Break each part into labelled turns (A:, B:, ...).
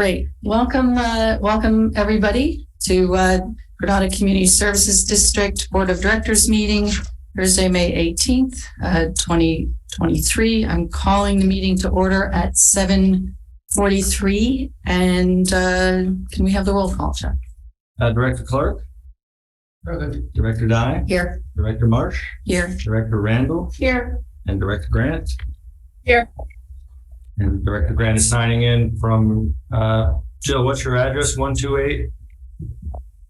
A: Great. Welcome everybody to Granada Community Services District Board of Directors meeting, Thursday, May 18th, 2023. I'm calling the meeting to order at 7:43. And can we have the roll call, Chuck?
B: Director Clark? Present. Director Dye?
A: Here.
B: Director Marsh?
A: Here.
B: Director Randall?
A: Here.
B: And Director Grant?
A: Here.
B: And Director Grant is signing in from, Jill, what's your address? 128?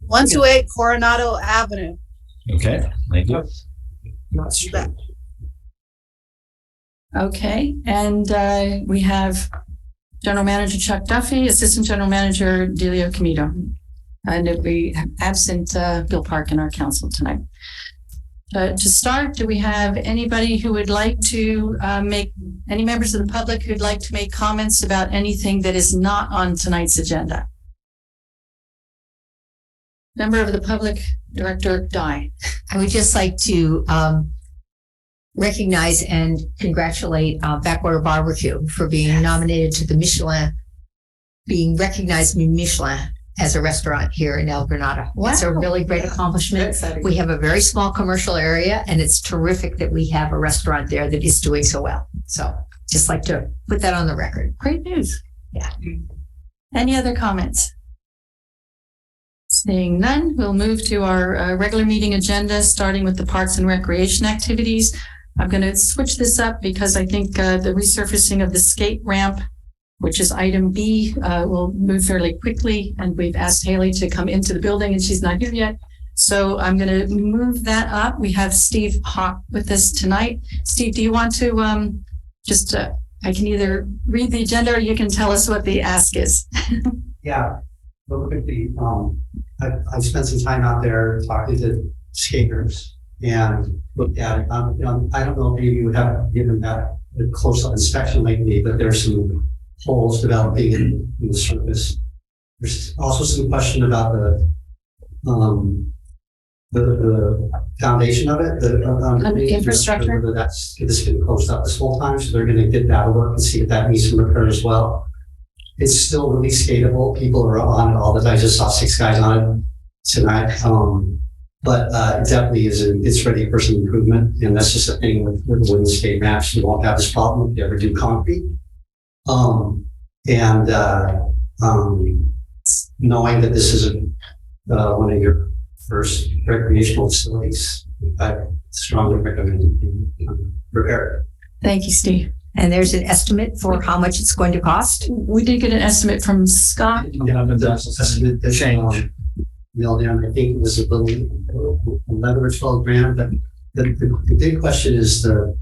C: 128 Coronado Avenue.
B: Okay, thank you.
A: Okay. And we have General Manager Chuck Duffy, Assistant General Manager Delio Comito. And we have absent Bill Park in our council tonight. To start, do we have anybody who would like to any members of the public who'd like to make comments about anything that is not on tonight's agenda? Member of the public, Director Dye.
D: I would just like to recognize and congratulate Backwater Barbecue for being nominated to the Michelin, being recognized in Michelin as a restaurant here in El Granada.
A: Wow.
D: It's a really great accomplishment. We have a very small commercial area, and it's terrific that we have a restaurant there that is doing so well. So just like to put that on the record.
A: Great news.
D: Yeah.
A: Any other comments? Seeing none, we'll move to our regular meeting agenda, starting with the parks and recreation activities. I'm going to switch this up because I think the resurfacing of the skate ramp, which is item B, will move fairly quickly. And we've asked Haley to come into the building and she's not here yet. So I'm going to move that up. We have Steve Hawk with us tonight. Steve, do you want to I can either read the agenda or you can tell us what the ask is.
E: Yeah, real quickly, I've spent some time out there talking to skaters and looked at it. I don't know if any of you have given that a close inspection lately, but there's some holes developing in the surface. There's also some question about the foundation of it,
A: the infrastructure.
E: Whether this been closed up this whole time, so they're going to get that a look and see if that needs some repair as well. It's still really skatable. People are on it all the time. I just saw 6 guys on it tonight. But it definitely is. It's ready for some improvement, and that's just a thing with wooden skate ramps. You won't have this problem if you ever do concrete. Knowing that this is one of your first recreational facilities, I strongly recommend it repair it.
A: Thank you, Steve.
D: And there's an estimate for how much it's going to cost.
A: We did get an estimate from Scott.
E: Yeah, but that's the change. Nailed down. I think it was a little 11 or 12 grand. But the big question is the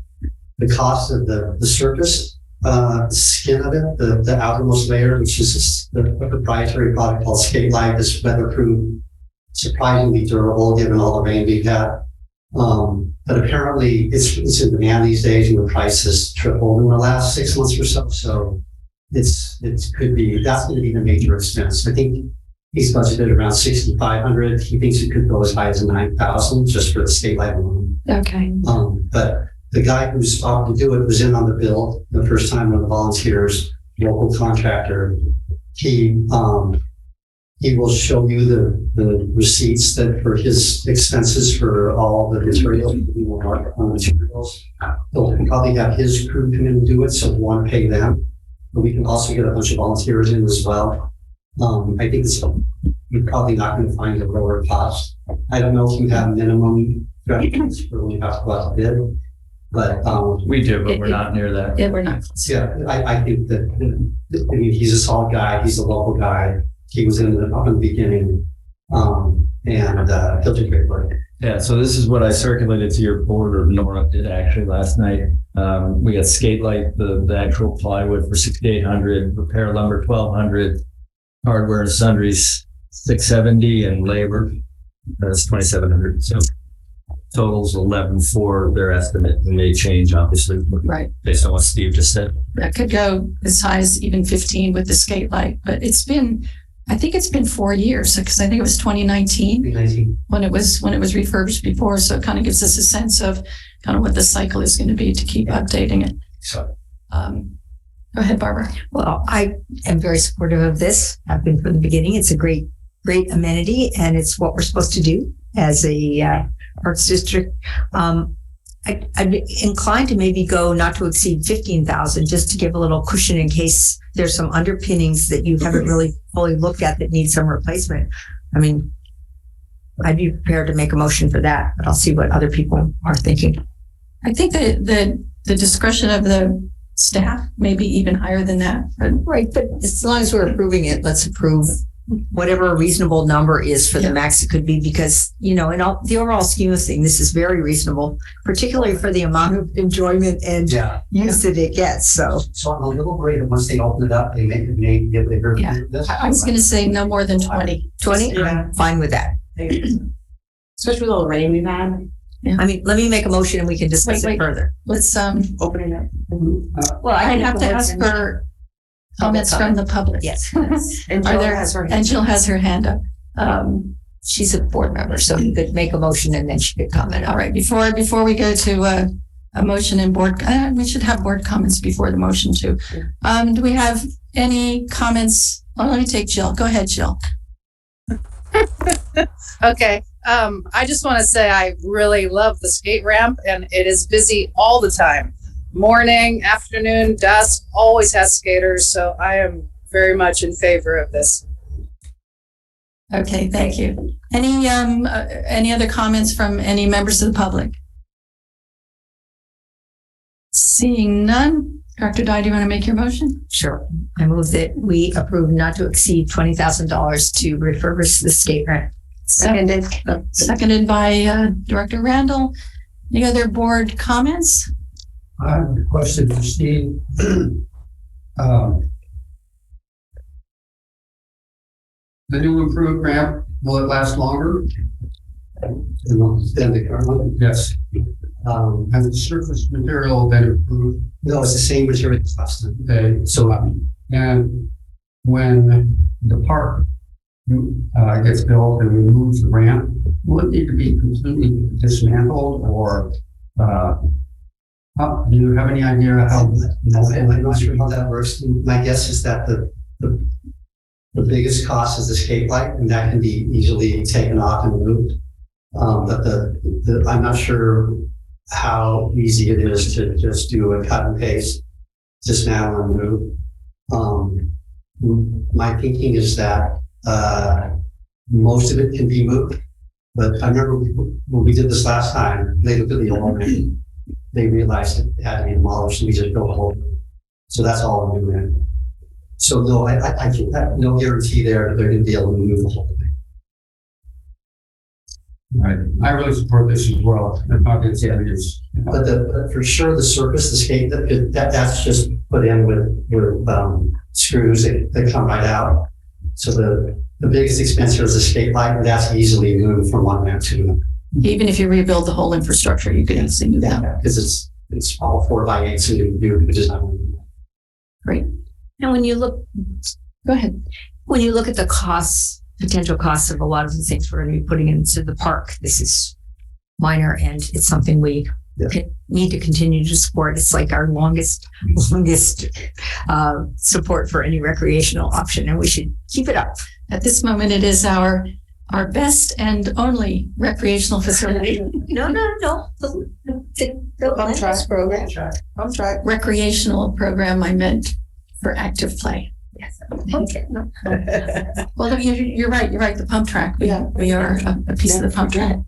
E: cost of the surface. The skin of it, the outermost layer, which is a proprietary product called Skate Light, is weatherproof, surprisingly durable given all the rain we've had. But apparently it's in demand these days, and the price has tripled in the last 6 months or so. So that's going to be the major expense. I think he's budgeted around $6,500. He thinks it could go as high as $9,000 just for the Skate Light alone.
A: Okay.
E: But the guy who's offered to do it was in on the bill the first time, one of the volunteers, local contractor. He will show you the receipts that for his expenses for all the materials, on materials. He'll probably have his crew come in and do it, so we want to pay them. But we can also get a bunch of volunteers in as well. I think you're probably not going to find a lower cost. I don't know if you have minimum thresholds for when you have to go out to bid. But
B: we do, but we're not near that.
A: Yeah, we're not.
E: Yeah, I think that he's a solid guy. He's a local guy. He was in from the beginning, and he'll do great work.
B: Yeah, so this is what I circulated to your board, or Nora did actually last night. We got Skate Light, the actual plywood for $6,800, repair lumber $1,200, hardware and sundries $670, and labor that's $2,700. So totals 11 for their estimate, and may change obviously,
A: Right.
B: based on what Steve just said.
A: That could go as high as even 15 with the Skate Light, but I think it's been 4 years, because I think it was 2019 when it was refurbished before. So it kind of gives us a sense of kind of what the cycle is going to be to keep updating it.
E: So
A: Go ahead, Barbara.
D: Well, I am very supportive of this. I've been from the beginning. It's a great amenity, and it's what we're supposed to do as a arts district. I'd be inclined to maybe go not to exceed 15,000, just to give a little cushion in case there's some underpinnings that you haven't really fully looked at that need some replacement. I mean, I'd be prepared to make a motion for that, but I'll see what other people are thinking.
A: I think that the discretion of the staff may be even higher than that.
D: Right, but as long as we're approving it, let's approve whatever a reasonable number is for the max it could be, because, you know, in the overall scheme of things, this is very reasonable, particularly for the amount of enjoyment and use that it gets. So
E: I'm a little worried that once they open it up, they may get bigger.
A: Yeah. I was going to say no more than 20.
D: 20?
F: Yeah.
D: I'm fine with that.
F: Especially with all the rain we've had.
D: I mean, let me make a motion and we can discuss
A: Wait.
D: it further.
A: Let's,
F: Open it up.
D: Well,
A: I have to ask for comments from the public.
D: Yes.
F: And
A: Are
F: Jill
A: there,
F: has her hand
A: and Jill has her hand up.
D: She's a board member, so you could make a motion and then she could comment.
A: All right, before we go to a motion and board, we should have board comments before the motion too. Do we have any comments? Oh, let me take Jill. Go ahead, Jill.
C: Okay. I just want to say I really love the skate ramp, and it is busy all the time. Morning, afternoon, dusk, always has skaters. So I am very much in favor of this.
A: Okay, thank you. Any other comments from any members of the public? Seeing none, Dr. Dye, do you want to make your motion?
D: Sure. I move that we approve not to exceed $20,000 to refurbish the skate ramp.
A: Seconded by Director Randall. Any other board comments?
G: I have a question for Steve. The new improved ramp, will it last longer?
E: Than the current one.
G: Yes. Has the surface material been improved?
E: No, it's the same material as last time.
G: Okay, so, and when the park gets built and we move the ramp, will it need to be completely dismantled, or do you have any idea how?
E: I'm not sure how that works. My guess is that the biggest cost is the skate light, and that can be easily taken off and removed. But I'm not sure how easy it is to just do a cut and paste, dismantle and move. My thinking is that most of it can be moved. But I remember when we did this last time, they looked at the old ramp. They realized it had to be demolished, and we just built a whole. So that's all I'm doing. So no, I can't have no guarantee there that they're going to be able to move the whole thing.
G: Right. I really support this as well.
E: But for sure, the surface, the skate, that's just put in with screws that come right out. So the biggest expense here is the skate light, and that's easily moved from one ramp to another.
A: Even if you rebuild the whole infrastructure, you could easily do that.
E: Because it's all 4x8, so you do just not.
A: Great.
D: And when you look,
A: Go ahead.
D: when you look at the costs, potential costs of a lot of the things we're going to be putting into the park, this is minor, and it's something we need to continue to support. It's like our longest support for any recreational option, and we should keep it up.
A: At this moment, it is our best and only recreational facility.
D: No. The
F: Pump track program. Pump track.
A: Recreational program, I meant for active play.
D: Yes. Okay.
A: Well, you're right. You're right. The pump track. We are a piece of the pump track.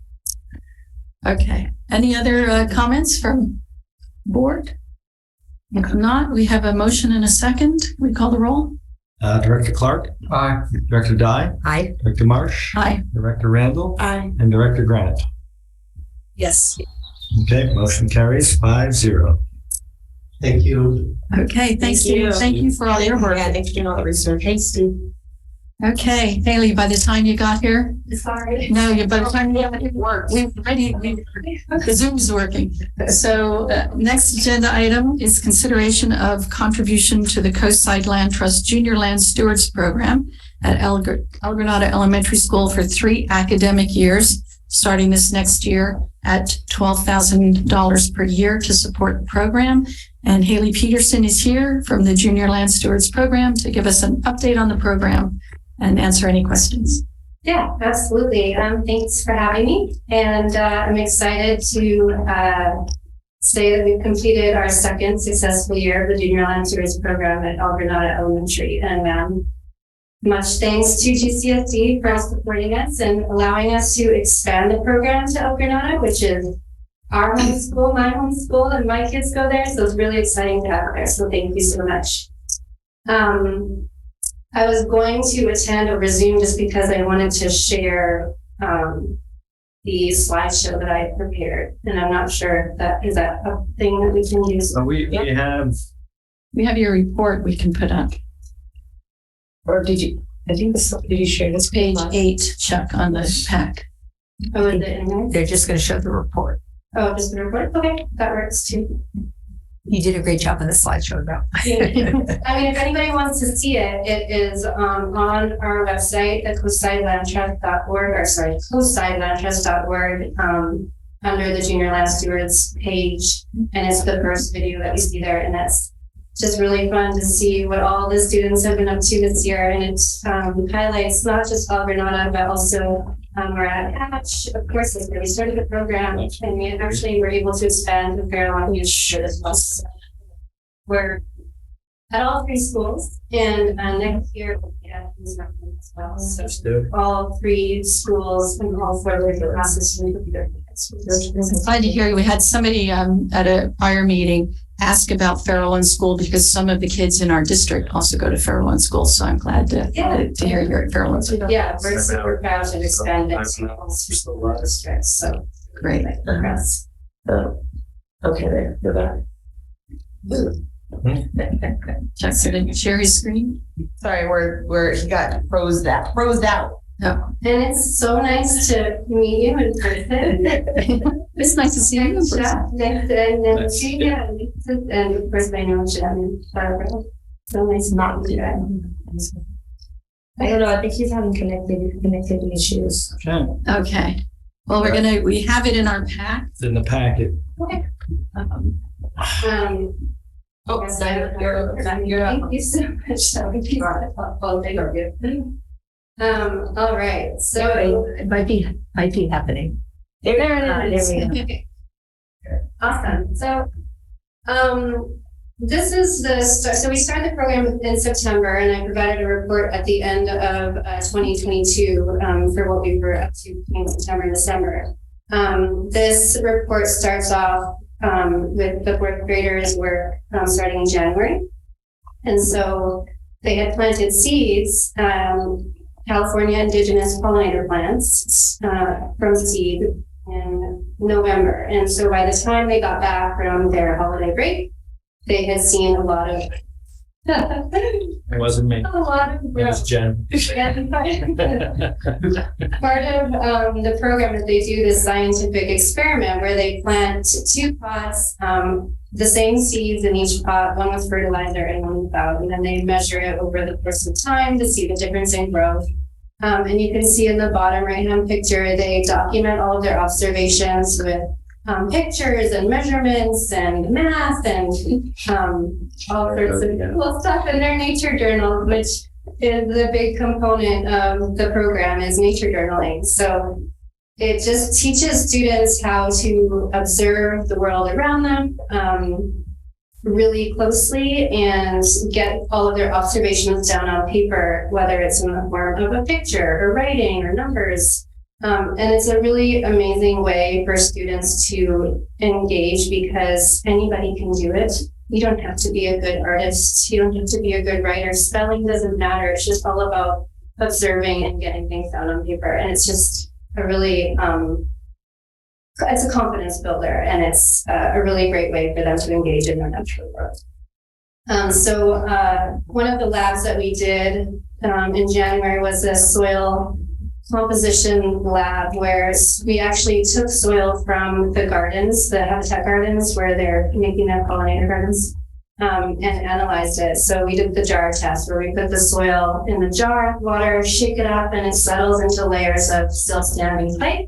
A: Okay. Any other comments from board? If not, we have a motion and a second. We call the roll.
B: Director Clark,
G: Aye.
B: Director Dye,
D: Aye.
B: Director Marsh,
A: Aye.
B: Director Randall,
F: Aye.
B: and Director Grant.
C: Yes.
B: Okay, motion carries 5-0.
E: Thank you.
A: Okay. Thank you. Thank you for all your work.
F: Yeah, thanks for doing all the research. Thanks, Steve.
A: Okay, Haley, by the time you got here,
F: Sorry.
A: no, by the time you got here, the Zoom's working. So next agenda item is consideration of contribution to the Coastside Land Trust Junior Land Stewards Program at El Granada Elementary School for 3 academic years, starting this next year at $12,000 per year to support the program. And Haley Peterson is here from the Junior Land Stewards Program to give us an update on the program and answer any questions.
H: Yeah, absolutely. Thanks for having me. And I'm excited to say that we've completed our second successful year of the Junior Land Stewards Program at Granada Elementary. And much thanks to GCSD for supporting us and allowing us to expand the program to Granada, which is our home school, my home school, and my kids go there. So it's really exciting to have it there. So thank you so much. I was going to attend over Zoom just because I wanted to share the slideshow that I prepared, and I'm not sure if that is that a thing that we can use.
B: So we have
A: your report we can put up.
D: Or did you? I think this. Did you share this?
A: Page 8, Chuck, on the pack.
H: Oh, is it in there?
D: They're just going to show the report.
H: Oh, just the report. Okay, that works too.
D: You did a great job on the slideshow, though.
H: I mean, if anybody wants to see it, it is on our website at coastsidelandtrust.org, or sorry, coastsidelandtrust.org, under the Junior Land Stewards page. And it's the first video that we see there. And that's just really fun to see what all the students have been up to this year. And it highlights not just Granada, but also we're at Hatch, of course, that's where we started the program, and we actually were able to expand a fair amount of years as well. We're at all 3 schools, and next year we'll be at these as well. So all 3 schools and all 4 of the classes will be there.
A: Glad to hear you. We had somebody at a prior meeting ask about Farallon School because some of the kids in our district also go to Farallon School. So I'm glad to hear you're at Farallon School.
H: Yeah, we're super proud to expand it to all districts. So
A: great.
H: Progress.
F: Okay, there.
A: Chuck, so did you share his screen?
F: Sorry, where he got froze out.
A: No.
H: And it's so nice to meet you in person.
A: It's nice to see you in person.
H: And of course, I know Jen and Barbara. So nice to meet you.
F: I don't know. I think he's having connectivity issues.
A: Okay. Well, we have it in our pack.
B: It's in the packet.
H: Okay.
F: Oh,
H: Thank you so much. All right. So
D: It might be happening.
H: there it is.
D: There we
H: Okay. Awesome. So, this is the start. So we started the program in September, and I provided a report at the end of 2022 for what we were up to in September and December. This report starts off with the 4th graders work starting in January, and so they had planted seeds. California indigenous pollinator plants from seed in November. And so by the time they got back from their holiday break, they had seen a lot of
B: It wasn't me.
H: a lot of
B: It was Jen.
H: Part of the program is they do this scientific experiment where they plant 2 pots, the same seeds in each pot, one with fertilizer and one without, and then they measure it over the course of time to see the difference in growth. And you can see in the bottom right-hand picture, they document all of their observations with pictures and measurements and math and all sorts of cool stuff in their nature journal, which is the big component of the program is nature journaling. So it just teaches students how to observe the world around them really closely and get all of their observations down on paper, whether it's in the form of a picture or writing or numbers. And it's a really amazing way for students to engage because anybody can do it. You don't have to be a good artist. You don't have to be a good writer. Spelling doesn't matter. It's just all about observing and getting things down on paper. And it's just a really, it's a confidence builder, and it's a really great way for them to engage in their natural world. So one of the labs that we did in January was a soil composition lab where we actually took soil from the gardens, the habitat gardens where they're making their pollinator gardens, and analyzed it. So we did the jar test where we put the soil in the jar, water, shake it up, and it settles into layers of still standing pipe.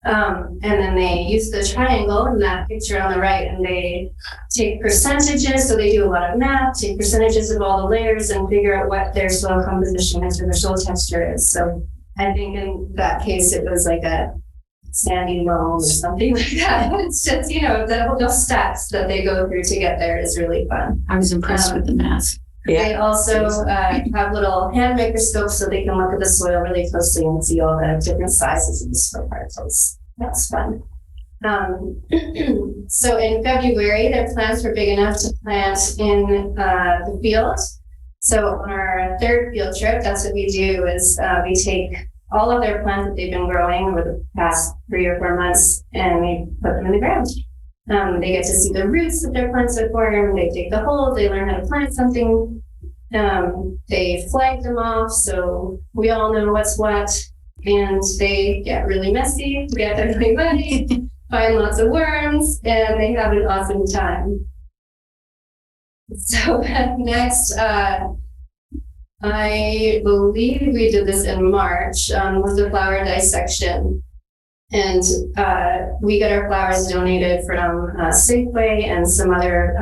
H: And then they use the triangle in that picture on the right, and they take percentages. So they do a lot of math, take percentages of all the layers and figure out what their soil composition is or their soil texture is. So I think in that case, it was like a sandy loam or something like that. It's just, the stats that they go through to get there is really fun.
A: I was impressed with the math.
H: They also have little hand microscopes so they can look at the soil really closely and see all the different sizes of the soil particles. That's fun. So in February, their plants were big enough to plant in the field. So on our third field trip, that's what we do is we take all of their plants that they've been growing over the past 3 or 4 months and we put them in the ground. They get to see the roots that their plants have formed. They dig the holes. They learn how to plant something. They flag them off so we all know what's what. And they get really messy, get really muddy, find lots of worms, and they have an awesome time. So next, I believe we did this in March, was the flower dissection. And we get our flowers donated from Safeway and some other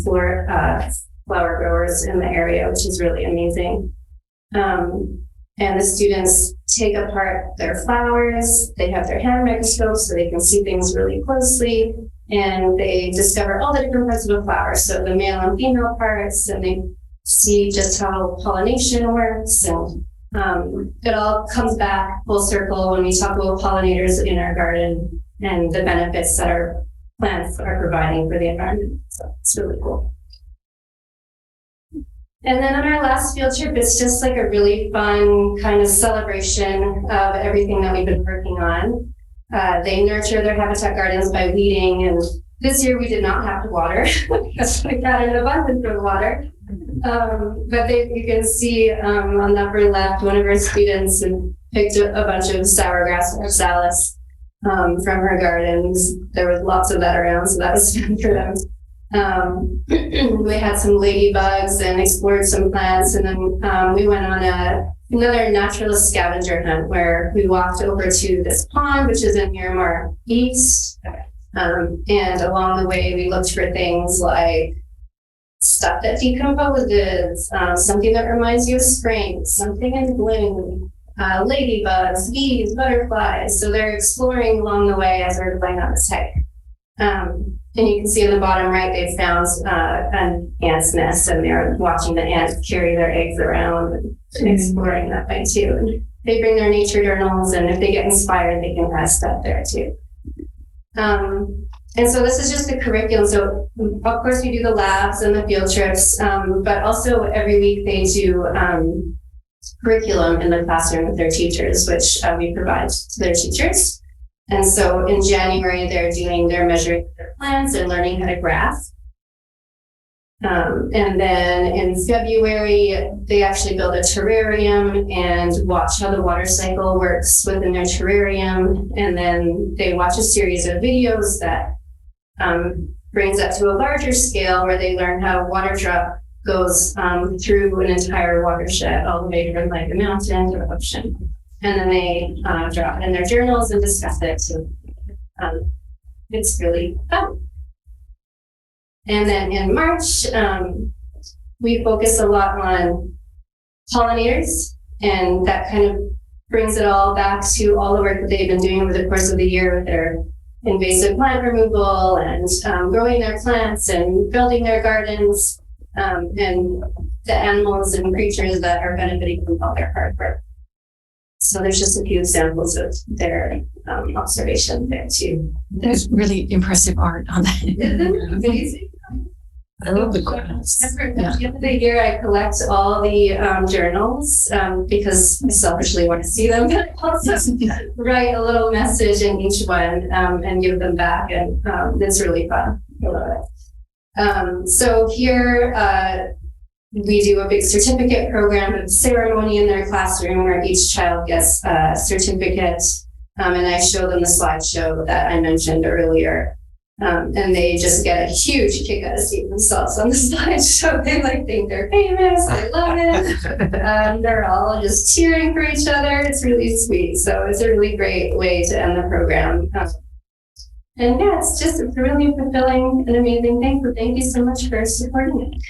H: flower growers in the area, which is really amazing. And the students take apart their flowers. They have their hand microscopes so they can see things really closely. And they discover all the different parts of a flower. So the male and female parts, and they see just how pollination works. And it all comes back full circle when we talk about pollinators in our garden and the benefits that our plants are providing for the environment. So it's really cool. And then on our last field trip, it's just like a really fun kind of celebration of everything that we've been working on. They nurture their habitat gardens by weeding, and this year we did not have to water because we got an abundance of water. But you can see on the upper left, one of our students picked a bunch of sourgrass or sallis from her gardens. There was lots of that around, so that was fun for them. We had some ladybugs and explored some plants, and then we went on another naturalist scavenger hunt where we walked over to this pond, which is in Miramar East. And along the way, we looked for things like stuff that decomposes, something that reminds you of spring, something in bloom, ladybugs, bees, butterflies. So they're exploring along the way as we're going on this hike. And you can see in the bottom right, they found an ant's nest, and they're watching the ants carry their eggs around and exploring that way too. And they bring their nature journals, and if they get inspired, they can pass stuff there too. And so this is just the curriculum. So of course we do the labs and the field trips, but also every week they do curriculum in the classroom with their teachers, which we provide to their teachers. And so in January, they're measuring their plants and learning how to graph. And then in February, they actually build a terrarium and watch how the water cycle works within their terrarium. And then they watch a series of videos that brings up to a larger scale where they learn how water drop goes through an entire watershed, all the way from like a mountain to the ocean. And then they drop it in their journals and discuss it. So it's really fun. And then in March, we focus a lot on pollinators, and that kind of brings it all back to all the work that they've been doing over the course of the year with their invasive plant removal and growing their plants and building their gardens, and the animals and creatures that are benefiting from all their hard work. So there's just a few examples of their observation there too.
A: There's really impressive art on that.
H: Amazing.
A: I love the graphs.
H: At the end of the year, I collect all the journals because I selfishly want to see them, but also write a little message in each one and give them back. And it's really fun. I love it. So here, we do a big certificate program, a ceremony in their classroom where each child gets a certificate. And I show them the slideshow that I mentioned earlier. And they just get a huge kick out of seeing themselves on the slideshow. They like think they're famous. They love it. They're all just cheering for each other. It's really sweet. So it's a really great way to end the program. And yeah, it's a really fulfilling and amazing thing. So thank you so much for supporting it.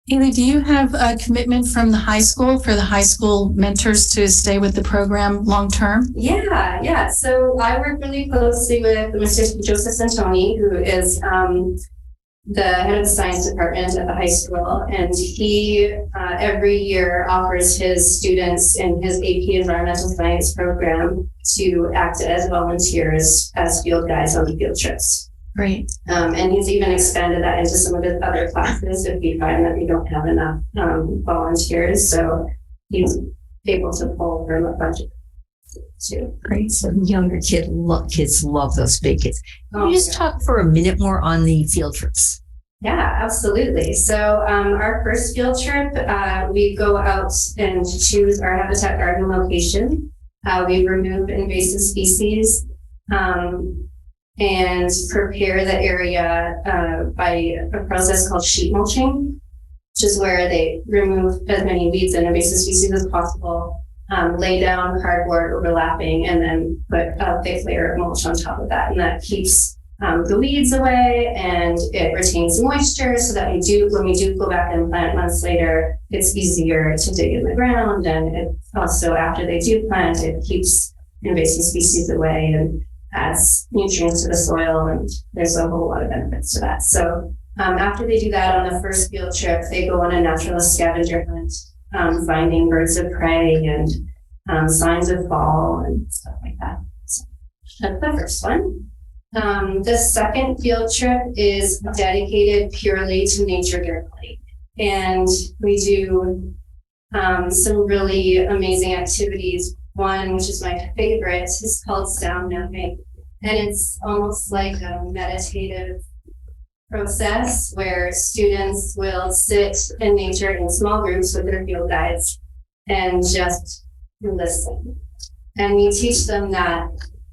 A: Haley, do you have a commitment from the high school for the high school mentors to stay with the program long term?
H: Yeah. So I work really closely with Mr. Joseph Santoni, who is the head of the science department at the high school, and he every year offers his students in his AP environmental science program to act as volunteers as field guides on the field trips.
A: Great.
H: And he's even expanded that into some of his other classes if we find that we don't have enough volunteers. So he's able to pull from a budget too.
D: Great. So younger kids love those big kids. Can you just
H: yeah.
D: talk for a minute more on the field trips?
H: Yeah, absolutely. So our first field trip, we go out and choose our habitat garden location. We remove invasive species and prepare the area by a process called sheet mulching, which is where they remove as many weeds and invasive species as possible, lay down cardboard overlapping, and then put a thick layer of mulch on top of that. And that keeps the weeds away, and it retains moisture so that when we do go back and plant months later, it's easier to dig in the ground. And it also, after they do plant, it keeps invasive species away and adds nutrients to the soil, and there's a whole lot of benefits to that. So after they do that on the first field trip, they go on a naturalist scavenger hunt, finding birds of prey and signs of fall and stuff like that. So that's the first one. The second field trip is dedicated purely to nature journaling, and we do some really amazing activities. One, which is my favorite, is called sound mapping, and it's almost like a meditative process where students will sit in nature in small groups with their field guides and just listen. And we teach them that,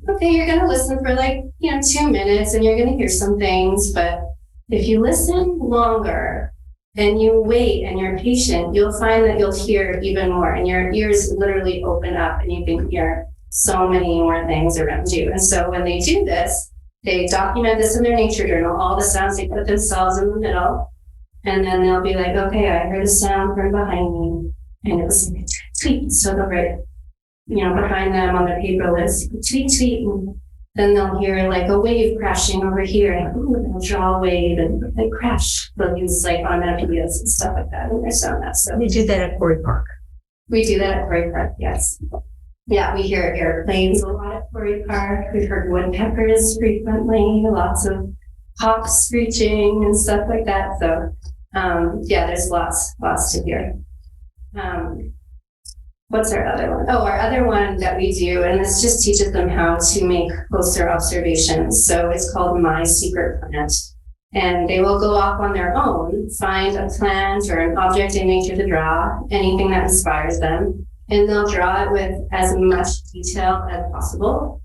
H: okay, you're going to listen for 2 minutes and you're going to hear some things, but if you listen longer and you wait and you're patient, you'll find that you'll hear even more, and your ears literally open up and you can hear so many more things around you. And so when they do this, they document this in their nature journal, all the sounds they put themselves in the middle, and then they'll be like, okay, I heard a sound from behind me, and it was tweet. So they'll write, behind them on their paper list, tweet, tweet, and then they'll hear like a wave crashing over here, and they'll draw a wave and they crash. They'll use onomatopoeias and stuff like that in their sound maps. So
D: We do that at Quarry Park.
H: we do that at Quarry Park, yes. Yeah, we hear airplanes a lot at Quarry Park. We've heard woodpeckers frequently, lots of hawks screeching and stuff like that. So there's lots to hear. What's our other one? Oh, our other one that we do, and this just teaches them how to make closer observations. So it's called My Secret Plant. And they will go off on their own, find a plant or an object in nature to draw, anything that inspires them, and they'll draw it with as much detail as possible.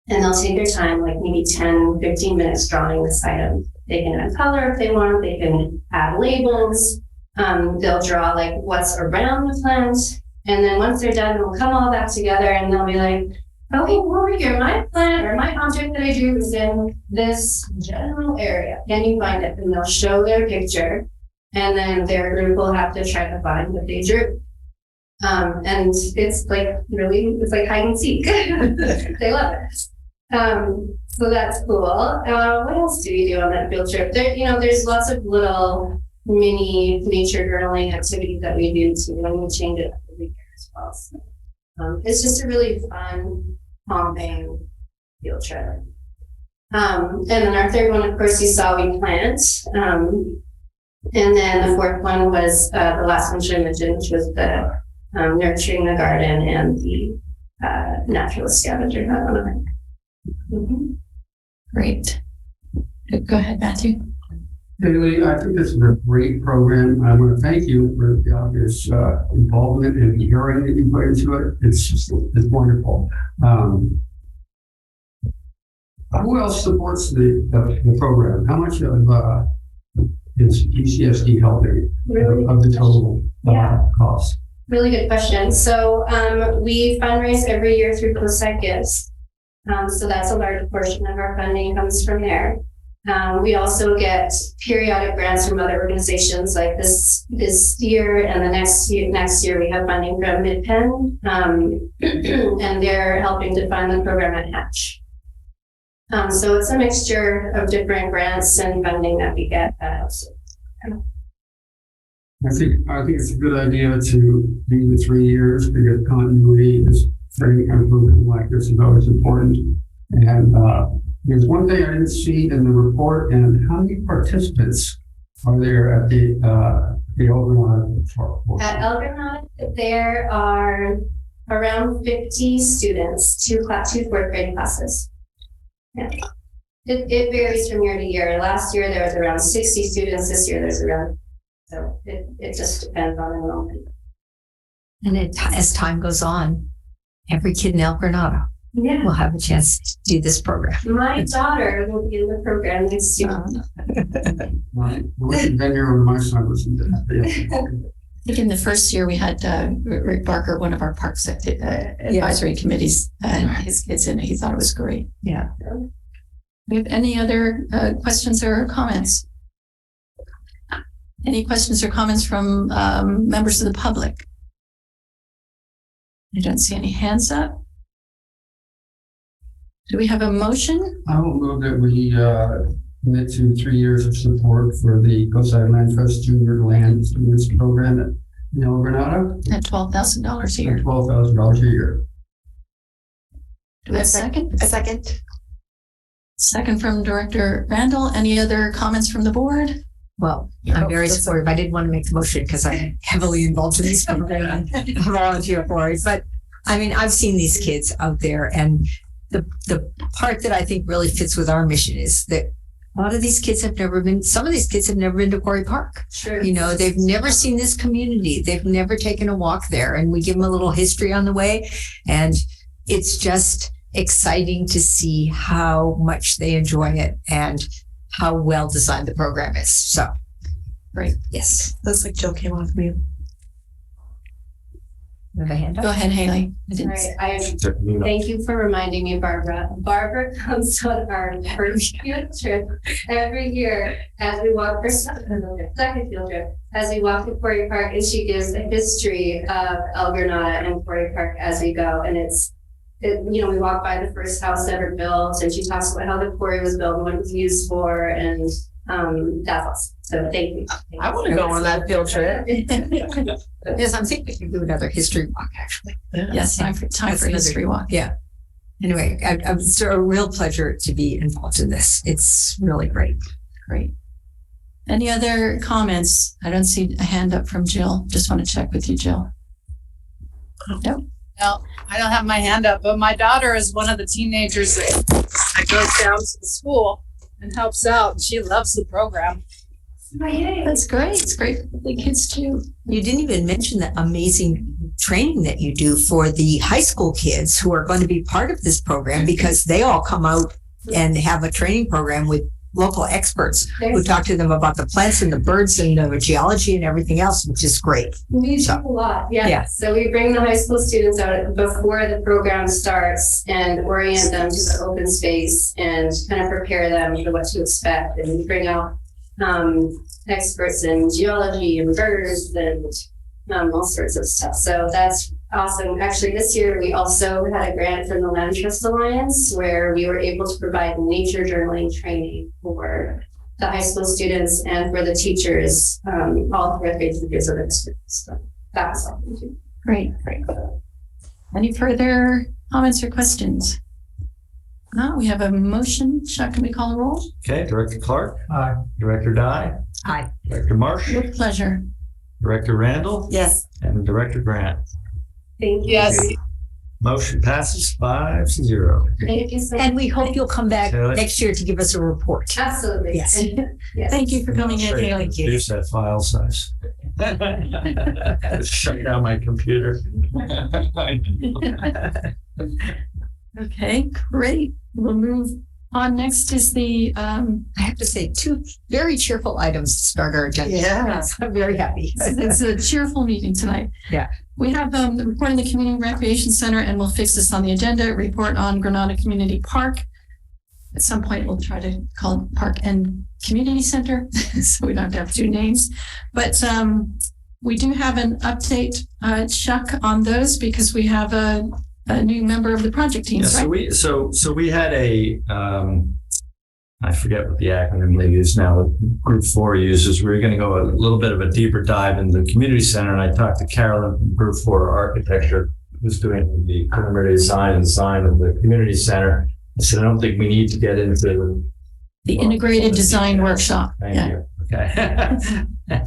H: And they'll take their time, like maybe 10, 15 minutes drawing this item. They can add color if they want, they can add labels. They'll draw like what's around the plant. And then once they're done, they'll come all back together and they'll be like, okay, over here, my plant or my object that I drew is in this general area. Can you find it? And they'll show their picture, and then their group will have to try to find what they drew. And it's like hide and seek. They love it. So that's cool. What else do we do on that field trip? There's lots of little mini nature journaling activities that we do too, and we change it every year as well. So, it's just a really fun, calming field trip. And then our third one, of course, you saw we plant. And then the fourth one was the last one I mentioned, which was the nurturing the garden and the naturalist scavenger hunt. Mm-hmm.
A: Great. Go ahead, Matthew.
G: Haley, I think this is a great program. I want to thank you for the obvious involvement and hearing that you put into it. It's wonderful. Who else supports the program? How much of is GCSD helping of the total cost?
H: Really good question. So we fundraise every year through COSAC Gives. So that's a large portion of our funding comes from there. We also get periodic grants from other organizations like this year and the next year we have funding from MidPenn, and they're helping to fund the program at Hatch. So it's a mixture of different grants and funding that we get that helps.
G: I think it's a good idea to do the 3 years because continuity is for any kind of program like this is always important. And there's one thing I didn't see in the report, and how many participants are there at the El Granada Park?
H: At El Granada, there are around 50 students, two fourth grade classes. Yeah. It varies from year to year. Last year there was around 60 students. This year there's around, so it just depends on enrollment.
D: And as time goes on, every kid in El Granada will have a chance to do this program.
H: My daughter will be in the program next year.
G: I wish I'd been here when my son was in that.
A: I think in the first year we had Rick Barker, one of our parks advisory committees, and his kids in it. He thought it was great.
D: Yeah.
A: Do we have any other questions or comments? Any questions or comments from members of the public? I don't see any hands up. Do we have a motion?
G: I will move that we commit to 3 years of support for the COSAC Land Trust Junior Land Students Program at El Granada.
A: At $12,000 a year.
G: $12,000 a year.
A: Do we have a second?
F: A second.
A: Second from Director Randall. Any other comments from the board?
D: Well, I'm very supportive. I didn't want to make the motion because I'm heavily involved in this program. I'm volunteer for it. But I mean, I've seen these kids out there, and the part that I think really fits with our mission is that a lot of these kids have never been, some of these kids have never been to Quarry Park.
H: Sure.
D: You know, they've never seen this community. They've never taken a walk there, and we give them a little history on the way. And it's just exciting to see how much they enjoy it and how well designed the program is. So,
A: Great.
D: yes.
F: Looks like Jill came on with me.
D: Have a hand up?
A: Go ahead, Haley. I
H: All
A: didn't
H: right, thank you for reminding me, Barbara. Barbara comes on our first field trip every year as we walk, second field trip, as we walk to Quarry Park, and she gives a history of El Granada and Quarry Park as we go. And we walk by the first house ever built, and she talks about how the quarry was built and what it was used for, and that's awesome. So thank you.
F: I want to go on that field trip.
D: Yes, I'm thinking we can do another history walk, actually.
A: Yes, time for
D: That's
A: history walk.
D: Yeah. Anyway, it's a real pleasure to be involved in this. It's really great.
A: Great. Any other comments? I don't see a hand up from Jill. Just want to check with you, Jill. Nope.
C: No, I don't have my hand up, but my daughter is one of the teenagers that goes down to the school and helps out. And she loves the program.
A: That's great. It's great for the kids too.
D: You didn't even mention the amazing training that you do for the high school kids who are going to be part of this program, because they all come out and have a training program with local experts who talk to them about the plants and the birds and the geology and everything else, which is great.
H: We do a lot, yeah. So we bring the high school students out before the program starts and orient them to the open space and kind of prepare them for what to expect. And we bring out experts in geology and birds and all sorts of stuff. So that's awesome. Actually, this year we also had a grant from the Land Trust Alliance where we were able to provide nature journaling training for the high school students and for the teachers, all fourth grade teachers of the district. So that was awesome too.
A: Great. Any further comments or questions? No, we have a motion. Chuck, can we call a roll?
B: Okay, Director Clark.
G: Aye.
B: Director Dye.
D: Aye.
B: Director Marsh.
A: With pleasure.
B: Director Randall.
F: Yes.
B: And Director Grant.
H: Thank you.
C: Yes.
B: Motion passes 5-0.
H: Thank you so much.
D: And we hope you'll come back
B: Haley?
D: next year to give us a report.
H: Absolutely.
D: Yes.
H: Yes.
A: Thank you for coming in,
B: Sorry,
A: Haley.
B: Reduce that file size. Shut down my computer.
A: Okay, great. We'll move On next is the,
D: I have to say, two very cheerful items to start our agenda.
A: Yes.
D: I'm very happy.
A: it's a cheerful meeting tonight.
D: Yeah.
A: We have the report on the Community Recreation Center, and we'll fix this on the agenda. Report on Granada Community Park. At some point, we'll try to call it Park and Community Center, so we don't have to have two names. But we do have an update, Chuck, on those because we have a new member of the project team,
B: Yeah,
A: right?
B: so we had a I forget what the acronym they use now. Group 4 uses. We were going to go a little bit of a deeper dive in the community center, and I talked to Carolyn from Group 4 Architecture, who's doing the preliminary design of the community center. I said, I don't think we need to get into
A: The integrated design workshop.
B: Thank you. Okay.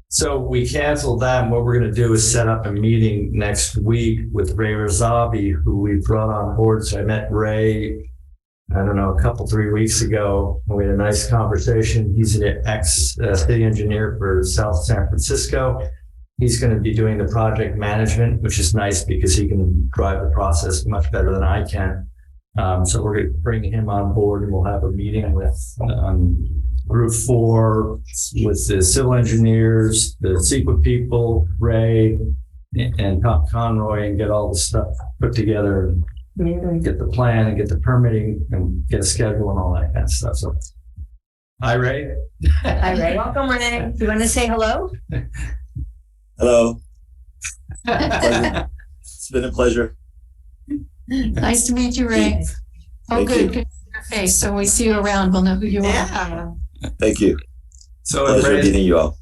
B: So we canceled that, and what we're going to do is set up a meeting next week with Ray Razavi, who we brought on board. So I met Ray, I don't know, 3 weeks ago. We had a nice conversation. He's an ex-city engineer for South San Francisco. He's going to be doing the project management, which is nice because he can drive the process much better than I can. So we're going to bring him on board, and we'll have a meeting with Group 4, with the civil engineers, the CEQA people, Ray, and Conroy, and get all the stuff put together, and get the plan, and get the permitting, and get a schedule, and all that kind of stuff. So, hi, Ray.
D: Hi, Ray. Welcome, Renee. You want to say hello?
I: Hello. It's been a pleasure.
A: Nice to meet you, Ray. Oh,
I: Thank
A: good.
I: you.
A: Good to see your face. So when we see you around, we'll know who you are.
D: Yeah.
I: Thank you.
B: So
I: Pleasure
B: Ray,
I: meeting you all.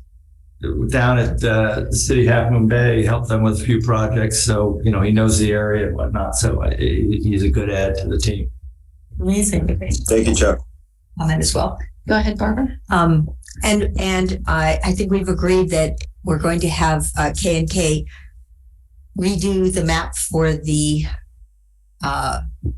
B: down at the city Half Moon Bay, helped them with a few projects. So, you know, he knows the area and whatnot. So he's a good add to the team.
D: Amazing.
I: Thank you, Chuck.
D: Comment as well.
A: Go ahead, Barbara.
D: And I think we've agreed that we're going to have K&K redo the map for the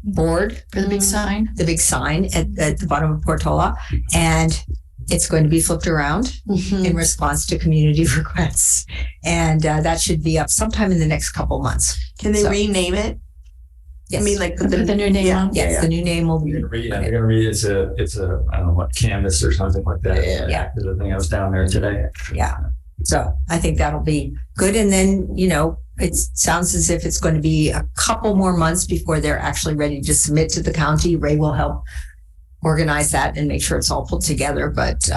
D: board,
A: For the big sign.
D: the big sign at the bottom of Portola, and it's going to be flipped around in response to community requests. And that should be up sometime in the next couple months.
J: Can they
D: So-
J: rename it?
D: Yes.
J: I mean, like
A: Put the new name on.
D: Yes, the new name will be.
B: You're going to read it's a I don't know what, canvas or something like that.
D: Yeah.
B: The thing I was down there today.
D: Yeah. So I think that'll be good. And then, you know, it sounds as if it's going to be a couple more months before they're actually ready to submit to the county. Ray will help organize that and make sure it's all put together. But,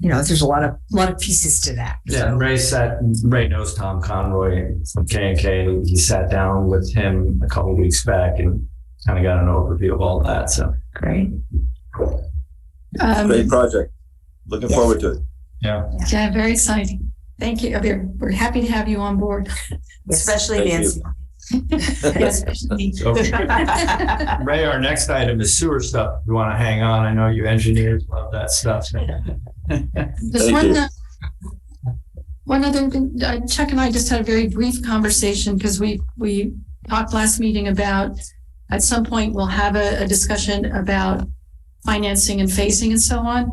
D: you know, there's a lot of pieces to that.
B: Yeah, and Ray knows Tom Conroy from K&K. He sat down with him a couple of weeks back and kind of got an overview of all that. So
D: Great.
I: Great project. Looking forward to it.
B: yeah.
A: Yeah, very exciting. Thank you. We're happy to have you on board.
J: Especially
I: Thank
J: Nancy.
A: Yes, especially.
B: So, Ray, our next item is sewer stuff. If you want to hang on, I know you engineers love that stuff.
A: There's
I: Thank you.
A: one other thing. Chuck and I just had a very brief conversation because we talked last meeting about at some point we'll have a discussion about financing and phasing and so on.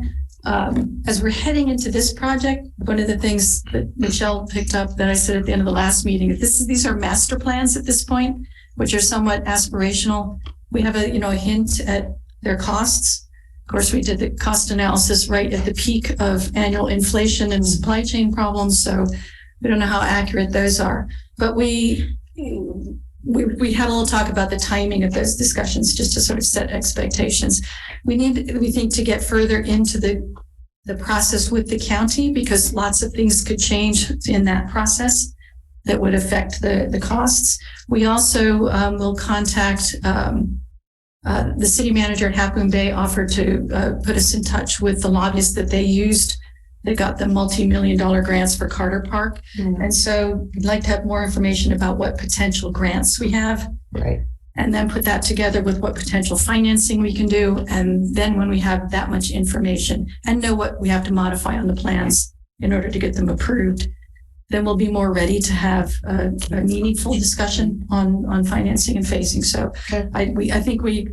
A: As we're heading into this project, one of the things that Michelle picked up that I said at the end of the last meeting, these are master plans at this point, which are somewhat aspirational. We have a hint at their costs. Of course, we did the cost analysis right at the peak of annual inflation and supply chain problems, so we don't know how accurate those are. But we had a little talk about the timing of those discussions just to sort of set expectations. We think to get further into the process with the county because lots of things could change in that process that would affect the costs. We also will contact the city manager at Half Moon Bay offered to put us in touch with the lobbyists that they used. They got the multi-million-dollar grants for Carter Park. And so we'd like to have more information about what potential grants we have.
D: Right.
A: And then put that together with what potential financing we can do. And then when we have that much information and know what we have to modify on the plans in order to get them approved, then we'll be more ready to have a meaningful discussion on financing and phasing. So I think we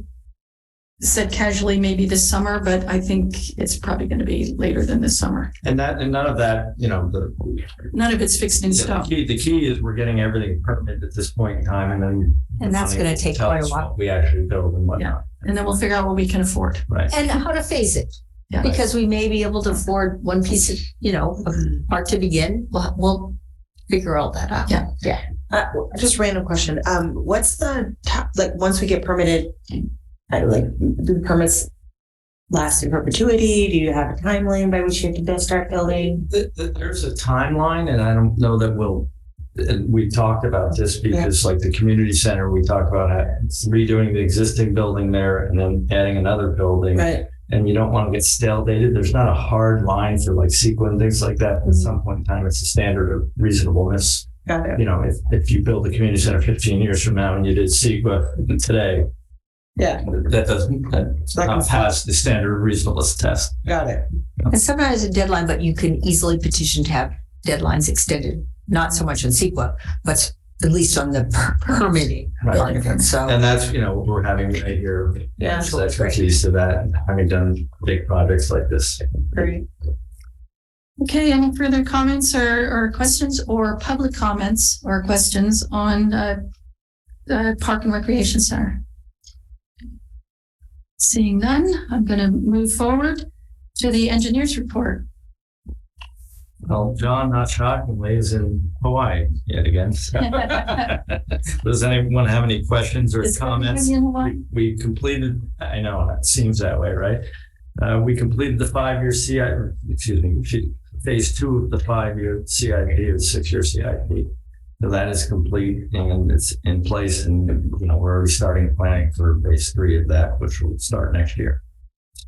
A: said casually maybe this summer, but I think it's probably going to be later than this summer.
B: And none of that,
A: None of it's fixed in stone.
B: the key is we're getting everything permitted at this point in time, and then
D: And that's going to take
B: tell
D: quite a
B: us
D: while.
B: what we actually build and whatnot.
A: and then we'll figure out what we can afford.
B: Right.
D: And how to phase it.
A: Yeah.
D: Because we may be able to afford one piece of, of part to begin. We'll figure all that out.
A: Yeah.
J: Just random question. What's the top, like, once we get permitted, do permits last in perpetuity? Do you have a timeline by which you have to start building?
B: There's a timeline, and I don't know that we talked about this because like the community center, we talked about redoing the existing building there and then adding another building.
J: Right.
B: And you don't want to get stale dated. There's not a hard line for like CEQA and things like that. At some point in time, it's a standard of reasonableness.
J: Got it.
B: If you build a community center 15 years from now and you did CEQA today, that's not past the standard of reasonableness test.
J: Got it.
D: And sometimes a deadline, but you can easily petition to have deadlines extended. Not so much on CEQA, but at least on the permitting part of it. So,
B: And that's, we're having right here.
J: Yeah.
B: So that's expertise to that, having done big projects like this.
J: Great.
A: Okay, any further comments or questions or public comments or questions on the Park and Recreation Center? Seeing none, I'm going to move forward to the engineer's report.
B: Well, John, not shockingly, is in Hawaii yet again. Does anyone have any questions or
A: Is
B: comments?
A: everybody in Hawaii?
B: We completed, I know, it seems that way, right? We completed the 5-year phase 2 of the 5-year CIP or 6-year CIP. So that is complete and it's in place, and we're already starting planning for phase 3 of that, which will start next year.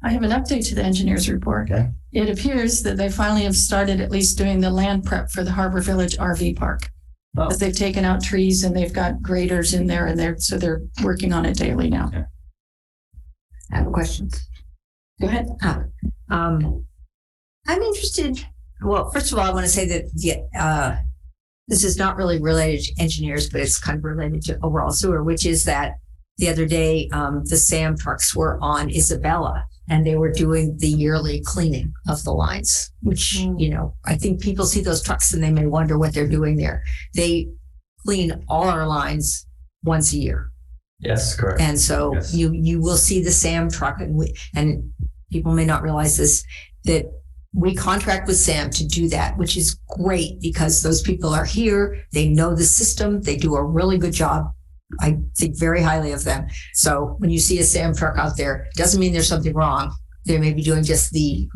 A: I have an update to the engineer's report.
B: Okay.
A: It appears that they finally have started at least doing the land prep for the Harbor Village RV Park.
B: Oh.
A: Because they've taken out trees and they've got graders in there and so they're working on it daily now.
B: Okay.
D: I have a question.
A: Go ahead.
D: I'm interested. Well, first of all, I want to say that this is not really related to engineers, but it's kind of related to overall sewer, which is that the other day, the SAM trucks were on Isabella and they were doing the yearly cleaning of the lines, which, I think people see those trucks and they may wonder what they're doing there. They clean all our lines once a year.
B: Yes, correct.
D: And so
B: Yes.
D: you will see the SAM truck and people may not realize this, that we contract with SAM to do that, which is great because those people are here. They know the system. They do a really good job. I think very highly of them. So when you see a SAM truck out there, it doesn't mean there's something wrong. They may be doing just the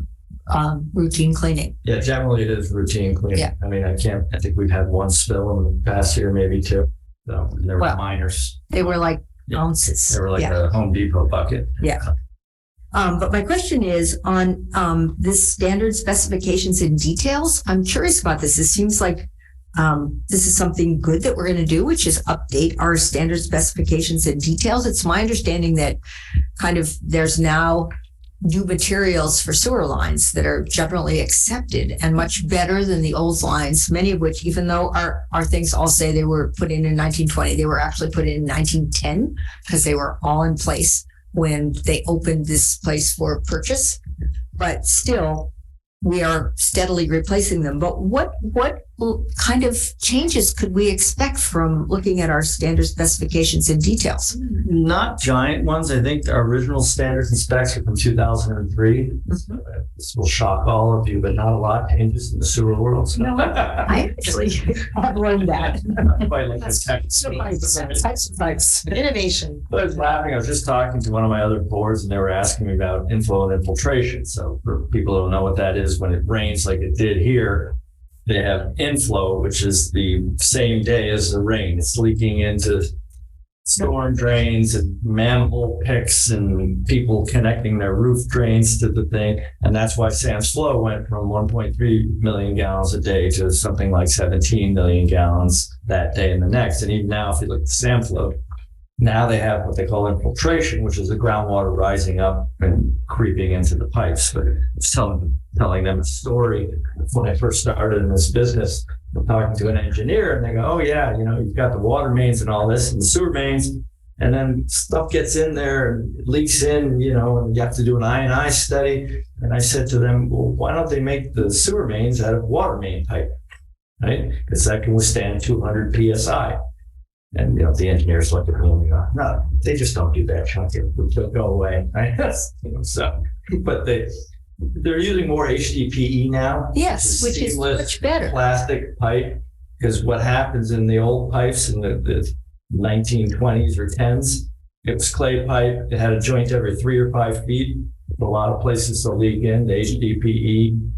D: routine cleaning.
B: Yeah, generally it is routine cleaning.
D: Yeah.
B: I mean, I think we've had one spill in the past year, maybe 2. So there were minors.
D: They were like
B: Yeah.
D: ounces.
B: They were like a Home Depot bucket.
D: Yeah. But my question is on this standard specifications and details. I'm curious about this. It seems like this is something good that we're going to do, which is update our standard specifications and details. It's my understanding that there's now new materials for sewer lines that are generally accepted and much better than the old lines, many of which, even though our things all say they were put in 1920, they were actually put in 1910 because they were all in place when they opened this place for purchase. But still, we are steadily replacing them. But what kind of changes could we expect from looking at our standard specifications and details?
B: Not giant ones. I think our original standards and specs are from 2003. This will shock all of you, but not a lot changes in the sewer world. So.
D: No, I actually have learned that.
B: Not quite like the tech.
J: Innovation.
B: I was laughing. I was just talking to one of my other boards and they were asking me about inflow and infiltration. So for people who don't know what that is, when it rains like it did here, they have inflow, which is the same day as the rain. It's leaking into storm drains and manhole picks and people connecting their roof drains to the thing. And that's why Sam's Flow went from 1.3 million gallons a day to something like 17 million gallons that day and the next. And even now, if you look at the Sam Flow, now they have what they call infiltration, which is the groundwater rising up and creeping into the pipes. But it's telling them a story. When I first started in this business, I'm talking to an engineer and they go, oh yeah, you've got the water mains and all this and the sewer mains. And then stuff gets in there and it leaks in, and you have to do an I&I study. And I said to them, well, why don't they make the sewer mains out of water main pipe, right? Because that can withstand 200 PSI. And, the engineers look at me and go, no, they just don't do that, Chuck. They'll go away, right? So, but they're using more HDPE now.
D: Yes, which is
B: Seamless
D: much better.
B: Plastic pipe, because what happens in the old pipes in the 1920s or 10s, it was clay pipe. It had a joint every 3 or 5 feet. A lot of places to leak in. The HDPE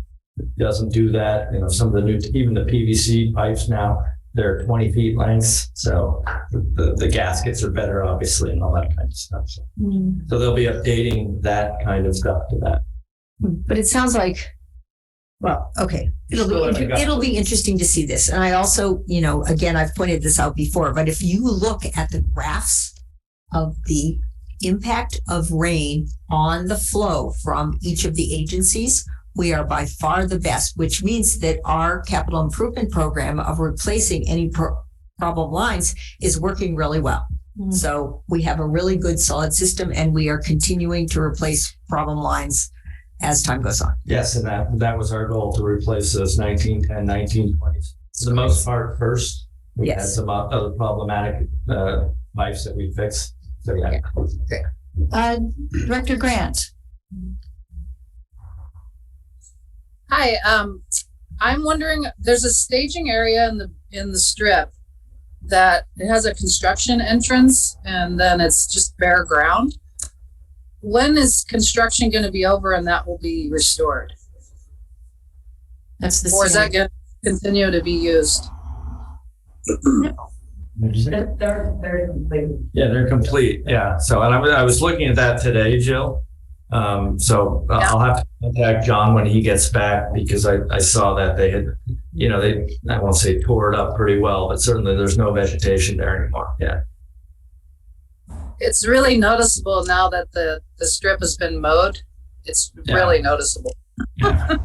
B: doesn't do that. Some of the new, even the PVC pipes now, they're 20 feet lengths. So the gaskets are better, obviously, and all that kind of stuff. So they'll be updating that kind of stuff to that.
D: But it sounds like, well, okay, it'll be interesting to see this. And I also, again, I've pointed this out before, but if you look at the graphs of the impact of rain on the flow from each of the agencies, we are by far the best, which means that our capital improvement program of replacing any problem lines is working really well. So we have a really good solid system, and we are continuing to replace problem lines as time goes on.
B: Yes, and that was our goal, to replace those 1910, 1920s. For the most part first. We had some other problematic pipes that we fixed. So yeah.
A: Director Grant.
C: Hi, I'm wondering, there's a staging area in the strip that it has a construction entrance and then it's just bare ground. When is construction going to be over and that will be restored?
A: That's the
C: Or is that going to continue to be used?
F: They're complete.
B: Yeah, they're complete. Yeah. So, and I was looking at that today, Jill. So I'll have to contact John when he gets back, because I saw that they had, I won't say tore it up pretty well, but certainly there's no vegetation there anymore. Yeah.
C: It's really noticeable now that the strip has been mowed. It's really noticeable.
B: Yeah.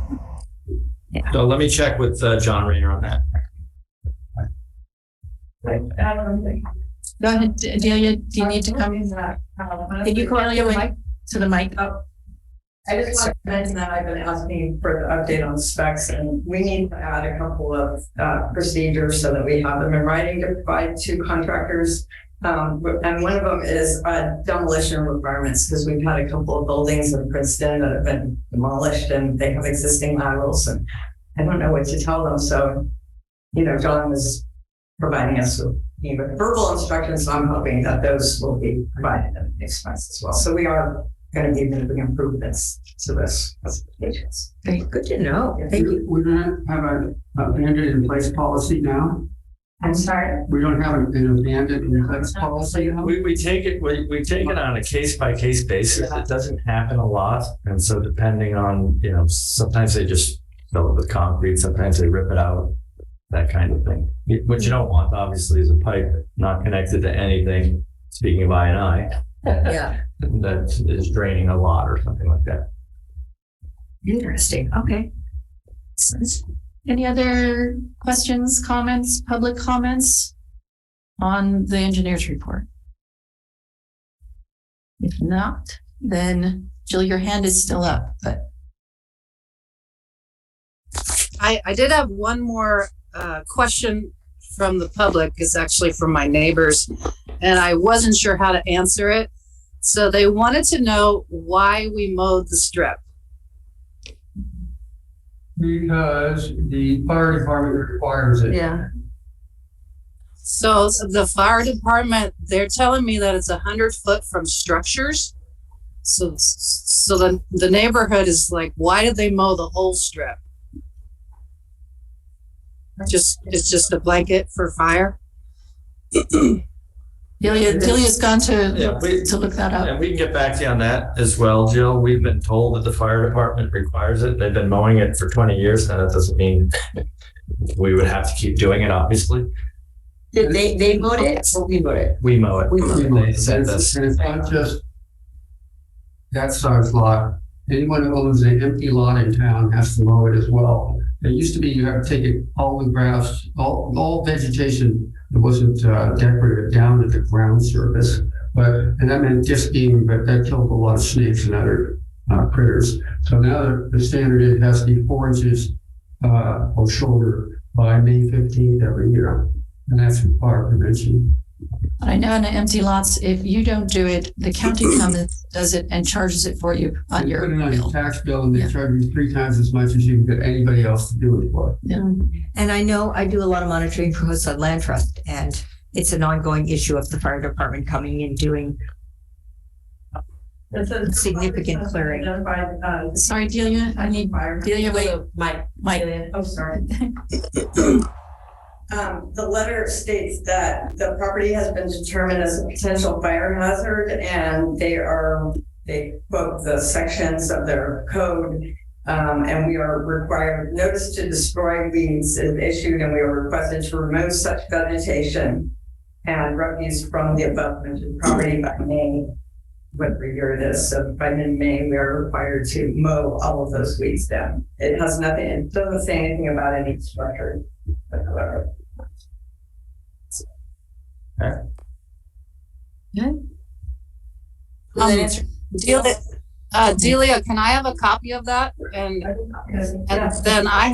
B: So let me check with John Rayner on that.
A: Go ahead, Delia. Do you need to come? Can you call your mic to the mic?
K: I just want to mention that I've been asking for the update on specs, and we need to add a couple of procedures so that we have them in writing to provide to contractors. And one of them is demolition requirements, because we've had a couple of buildings in Princeton that have been demolished and they have existing laterals, and I don't know what to tell them. So, John was providing us with verbal instructions, so I'm hoping that those will be provided in the next month as well. So we are going to be making improvements to this specifications.
D: Very good to know. Thank you.
G: We don't have a abandoned in place policy now.
K: I'm sorry.
G: We don't have an abandoned in place policy now.
B: We take it on a case by case basis. It doesn't happen a lot, and so depending on sometimes they just fill it with concrete, sometimes they rip it out, that kind of thing. What you don't want, obviously, is a pipe not connected to anything. Speaking of I&I,
D: Yeah.
B: that is draining a lot or something like that.
D: Interesting. Okay.
A: Any other questions, comments, public comments on the engineer's report? If not, then Jill, your hand is still up, but.
C: I did have one more question from the public. It's actually from my neighbors, and I wasn't sure how to answer it. So they wanted to know why we mowed the strip.
G: Because the fire department requires it.
A: Yeah.
C: So the fire department, they're telling me that it's 100 foot from structures. So the neighborhood is like, why did they mow the whole strip? It's just a blanket for fire.
A: Delia's gone to look that up.
B: And we can get back to you on that as well, Jill. We've been told that the fire department requires it. They've been mowing it for 20 years. Now that doesn't mean we would have to keep doing it, obviously.
D: Did they mowed it or we mowed it?
B: We mow it. They
G: And
B: send us.
G: it's not just that size lot. Anyone who owns an empty lot in town has to mow it as well. It used to be you have to take it, all the grass, all vegetation that wasn't decorated down to the ground surface. And that meant disking, but that killed a lot of snakes and other critters. So now the standard, it has to be 4 inches or shorter by May 15th every year. And that's for fire prevention.
A: I know in the empty lots, if you don't do it, the county comes and does it and charges it for you on
G: You
A: your
G: put it on your
A: bill.
G: tax bill and they
A: Yeah.
G: charge you 3 times as much as you can get anybody else to do it for.
D: And I know I do a lot of monitoring for Hillside Land Trust, and it's an ongoing issue of the fire department coming and doing significant clearing.
A: Sorry, Delia, I need Delia, wait. Mike.
K: Oh, sorry. The letter states that the property has been determined as a potential fire hazard, and they quote the sections of their code. And we are required, notice to destroy weeds is issued, and we are requested to remove such vegetation and refuse from the above mentioned property by May, whatever year it is. So by mid-May, we are required to mow all of those weeds down. It has nothing, it doesn't say anything about any structure whatsoever.
C: Delia, can I have a copy of that? And then I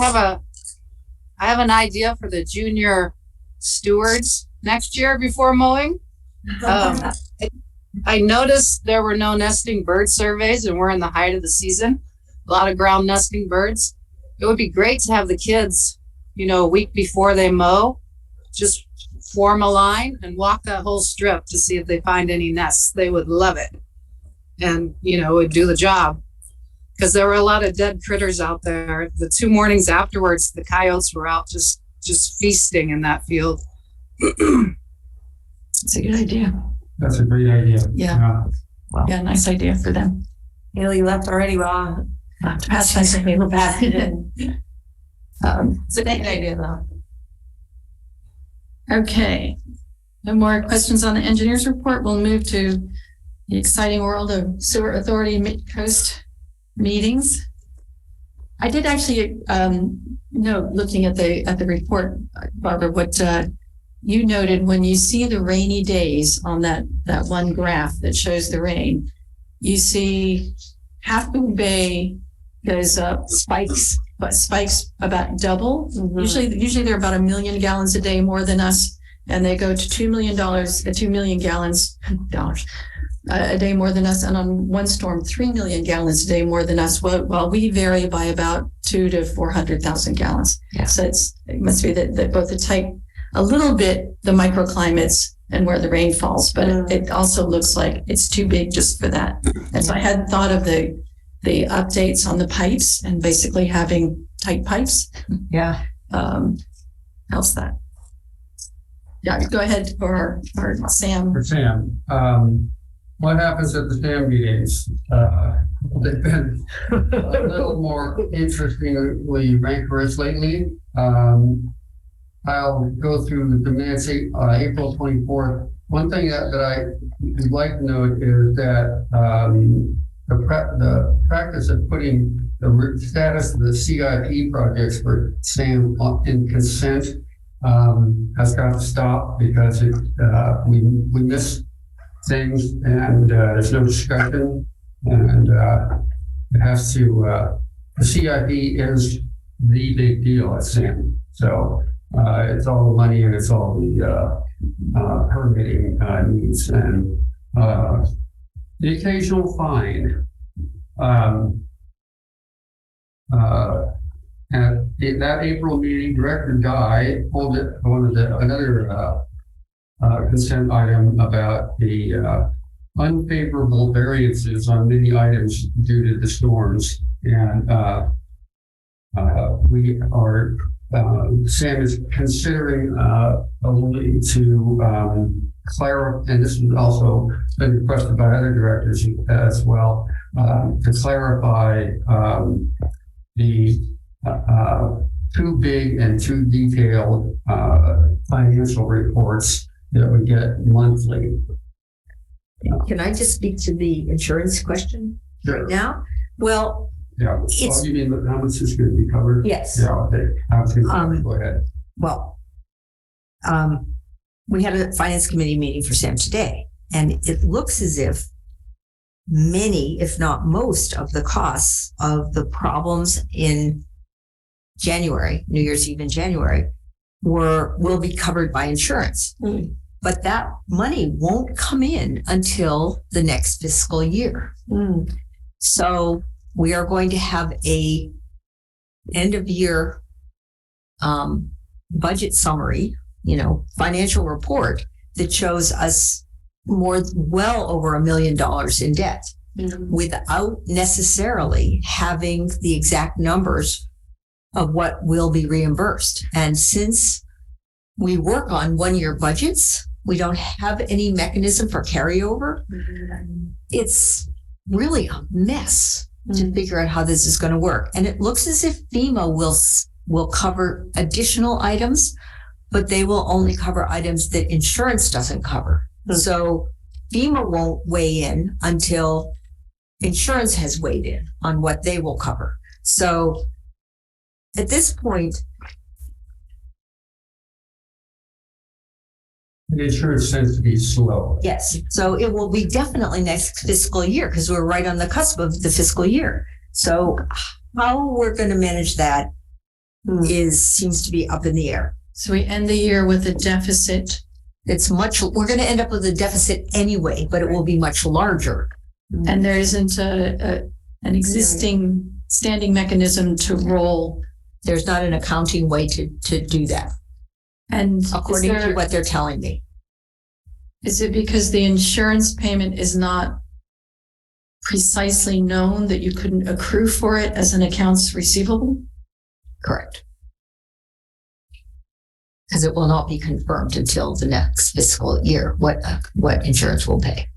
C: have an idea for the junior stewards next year before mowing. I noticed there were no nesting bird surveys, and we're in the height of the season. A lot of ground nesting birds. It would be great to have the kids, a week before they mow, just form a line and walk that whole strip to see if they find any nests. They would love it. And, it would do the job. Because there were a lot of dead critters out there. The 2 mornings afterwards, the coyotes were out just feasting in that field.
A: It's a good idea.
G: That's a great idea.
A: Yeah. Yeah, nice idea for them.
J: Haley left already, Rob.
A: To pass that paper back.
J: It's a great idea, though.
A: Okay. No more questions on the engineer's report. We'll move to the exciting world of Sewer Authority Mid-Coast meetings. I did actually note, looking at the report, Barbara, what you noted when you see the rainy days on that one graph that shows the rain, you see Half Moon Bay goes up, spikes about double.
J: Mm-hmm.
A: Usually they're about 1 million gallons a day more than us, and they go to $2 million, 2 million gallons a day more than us, and on one storm, 3 million gallons a day more than us. While we vary by about 200,000 to 400,000 gallons.
J: Yeah.
A: So it must be that both the type, a little bit the microclimates and where the rain falls, but it also looks like it's too big just for that. And so I hadn't thought of the updates on the pipes and basically having tight pipes.
D: Yeah.
A: Helps that. Yeah, go ahead for Sam.
G: For Sam, what happens at the SAM meetings? They've been a little more interestingly rancorous lately. I'll go through the minutes, April 24th. One thing that I would like to note is that the practice of putting the status of the CIP projects for SAM in consent has got to stop, because we miss things, and there's no discussion, and it has to. The CIP is the big deal at SAM, so it's all the money and it's all the permitting needs, and the occasional fine. At that April meeting, Director Guy pulled another consent item about the unfavorable variances on many items due to the storms, and we are. Sam is considering a way to clarify, and this was also been requested by other directors as well, to clarify the too big and too detailed financial reports that we get monthly.
D: Can I just speak to the insurance question right now? Well,
G: yeah.
D: It's,
G: you mean how much is going to be covered?
D: Yes.
G: Yeah. Okay. Go ahead.
D: Well, we had a finance committee meeting for Sam today, and it looks as if many, if not most, of the costs of the problems in January, New Year's Eve in January, will be covered by insurance. but that money won't come in until the next fiscal year. So we are going to have a end of year budget summary, financial report that shows us well over $1 million in debt without necessarily having the exact numbers of what will be reimbursed. And since we work on 1-year budgets, we don't have any mechanism for carryover. It's really a mess to figure out how this is going to work. And it looks as if FEMA will cover additional items, but they will only cover items that insurance doesn't cover. So FEMA won't weigh in until insurance has weighed in on what they will cover. So at this point,
G: The insurance tends to be slow.
D: yes. So it will be definitely next fiscal year because we're right on the cusp of the fiscal year. So how we're going to manage that seems to be up in the air.
A: So we end the year with a deficit.
D: We're going to end up with a deficit anyway, but it will be much larger.
A: And there isn't an existing standing mechanism to roll.
D: There's not an accounting way to do that,
A: And
D: according to what they're telling me.
A: is it because the insurance payment is not precisely known that you couldn't accrue for it as an accounts receivable?
D: Correct. Because it will not be confirmed until the next fiscal year what insurance will pay.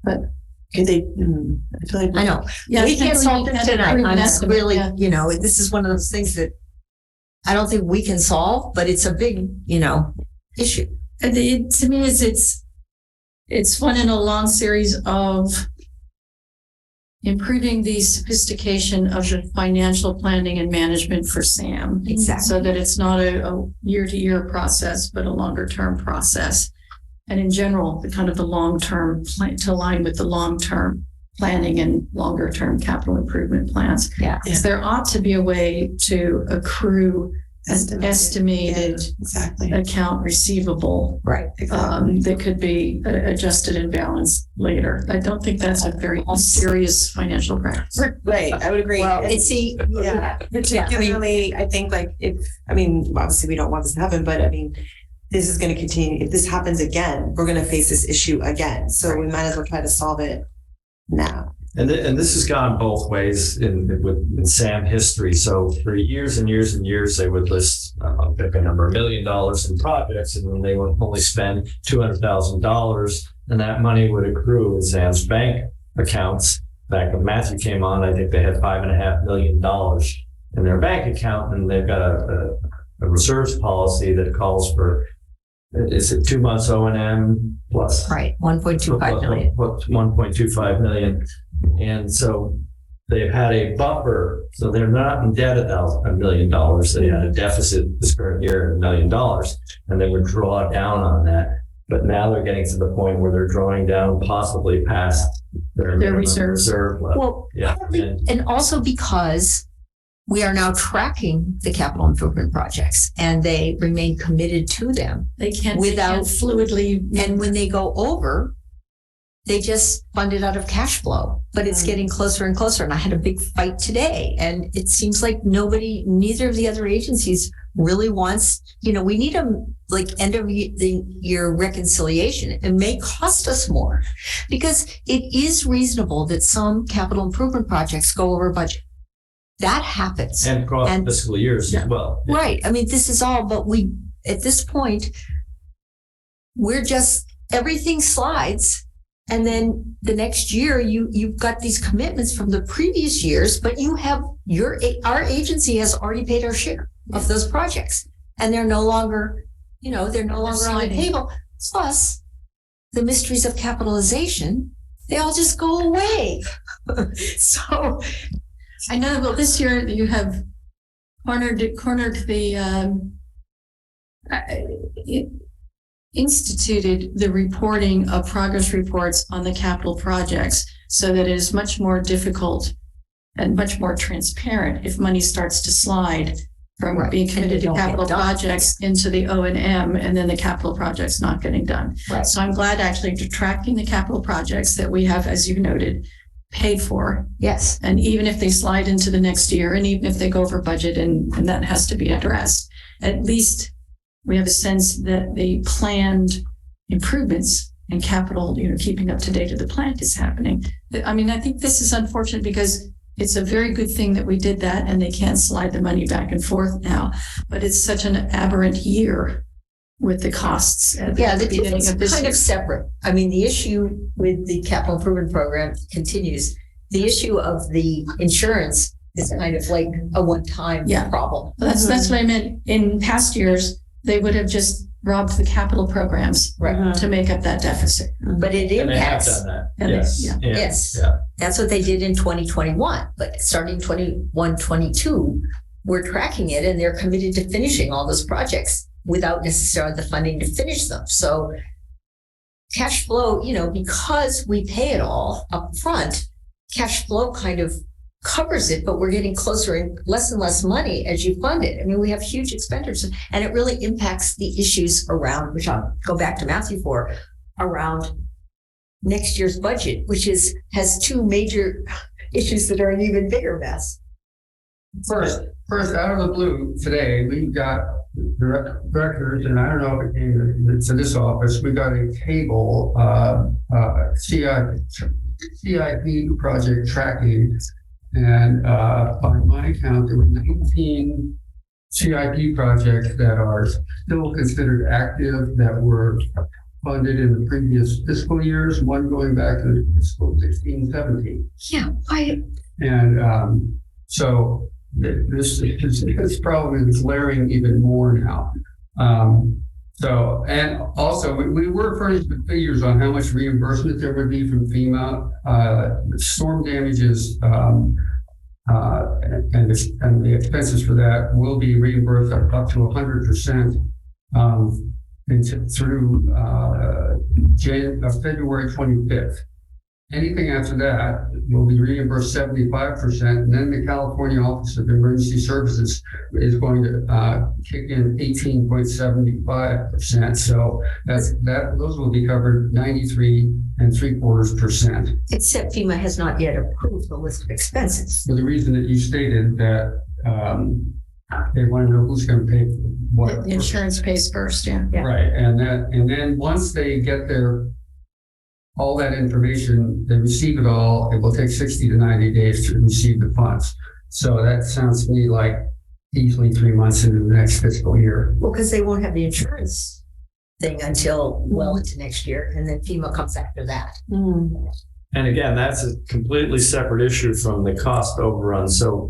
J: But can they? I feel like
D: I know.
A: Yeah,
D: We can't solve it tonight. I'm really,
A: yeah.
D: this is one of those things that I don't think we can solve, but it's a big, issue.
A: And to me, it's one in a long series of improving the sophistication of the financial planning and management for SAM.
D: Exactly.
A: So that it's not a year-to-year process, but a longer-term process. And in general, the long-term plan to align with the long-term planning and longer-term capital improvement plans.
D: Yeah.
A: Because there ought to be a way to accrue an estimated
J: exactly.
A: account receivable
D: Right.
A: that could be adjusted and balanced later. I don't think that's a very serious financial practice.
J: Right, I would agree.
D: Well,
J: Particularly, I think obviously we don't want this to happen, but this is going to continue. If this happens again, we're going to face this issue again. So we might as well try to solve it now.
B: And this has gone both ways in SAM history. So for years and years and years, they would list pick a number, $1 million in projects, and then they would only spend $200,000, and that money would accrue in SAM's bank accounts. Back when Matthew came on, I think they had $5.5 million in their bank account, and they've got a reserves policy that calls for, is it 2 months O&M plus?
D: Right, 1.25 million.
B: 1.25 million. And so they've had a buffer. So they're not in debt at $1 million. They had a deficit this current year of $1 million, and they would draw down on that. But now they're getting to the point where they're drawing down possibly past their reserve level.
D: Well,
B: Yeah.
D: and also because we are now tracking the capital improvement projects and they remain committed to them.
A: They can't
D: Without-
A: fluidly.
D: And when they go over, they just fund it out of cash flow, but it's getting closer and closer. And I had a big fight today, and it seems like neither of the other agencies really wants, we need a end of the year reconciliation. It may cost us more because it is reasonable that some capital improvement projects go over budget. That happens.
B: And across fiscal years as well. Yeah.
D: Right. This is all, but at this point, everything slides. And then the next year, you've got these commitments from the previous years, but our agency has already paid our share of those projects, and they're no longer on the table. Plus, the mysteries of capitalization, they all just go away. So,
A: I know. Well, this year you have cornered the. Instituted the reporting of progress reports on the capital projects so that it is much more difficult and much more transparent if money starts to slide from
D: Right.
A: being
D: And
A: committed
D: they
A: to
D: don't get
A: capital
D: done.
A: projects into the O&M, and then the capital projects not getting done.
D: Right.
A: So I'm glad actually to tracking the capital projects that we have, as you noted, paid for.
D: Yes.
A: And even if they slide into the next year, and even if they go over budget, and that has to be addressed, at least we have a sense that the planned improvements and capital, keeping up to date of the plant is happening. I mean, I think this is unfortunate because it's a very good thing that we did that and they can't slide the money back and forth now. But it's such an aberrant year with the costs at
D: Yeah,
A: the
D: the
A: beginning
D: it's
A: of this
D: kind
A: year.
D: of separate. I mean, the issue with the capital improvement program continues. The issue of the insurance is kind of like a one-time
A: Yeah.
D: problem.
A: That's what I meant. In past years, they would have just robbed the capital programs
D: Right.
A: to make up that deficit.
D: But it
B: And they have
D: impacts.
B: done that.
A: And they-
B: Yes.
A: yeah.
B: And-
D: Yes.
B: Yeah.
D: That's what they did in 2021, but starting 21, 22, we're tracking it and they're committed to finishing all those projects without necessarily the funding to finish them. So cash flow, because we pay it all up front, cash flow kind of covers it, but we're getting closer and less money as you fund it. I mean, we have huge expenditures and it really impacts the issues around, which I'll go back to Matthew for, around next year's budget, which has two major issues that are an even bigger mess.
G: First, out of the blue, today, we got directors, and I don't know if it came to this office, we got a table, CIP project tracking. And by my count, there were 19 CIP projects that are still considered active that were funded in the previous fiscal years, one going back to fiscal 16, 17.
D: Yeah,
G: And so this problem is glaring even more now. And also we were furnished with figures on how much reimbursement there would be from FEMA. Storm damages and the expenses for that will be reimbursed up to 100% through February 25th. Anything after that will be reimbursed 75%, and then the California Office of Emergency Services is going to kick in 18.75%. So those will be covered 93 3/4%.
D: except FEMA has not yet approved the list of expenses.
G: For the reason that you stated that they want to know who's going to pay for what.
A: The insurance pays first, yeah.
D: Yeah.
G: Right, and then once they get all that information, they receive it all, it will take 60 to 90 days to receive the funds. So that sounds to me like easily 3 months into the next fiscal year.
D: Well, because they won't have the insurance thing until well into next year, and then FEMA comes after that.
B: And again, that's a completely separate issue from the cost overrun. So,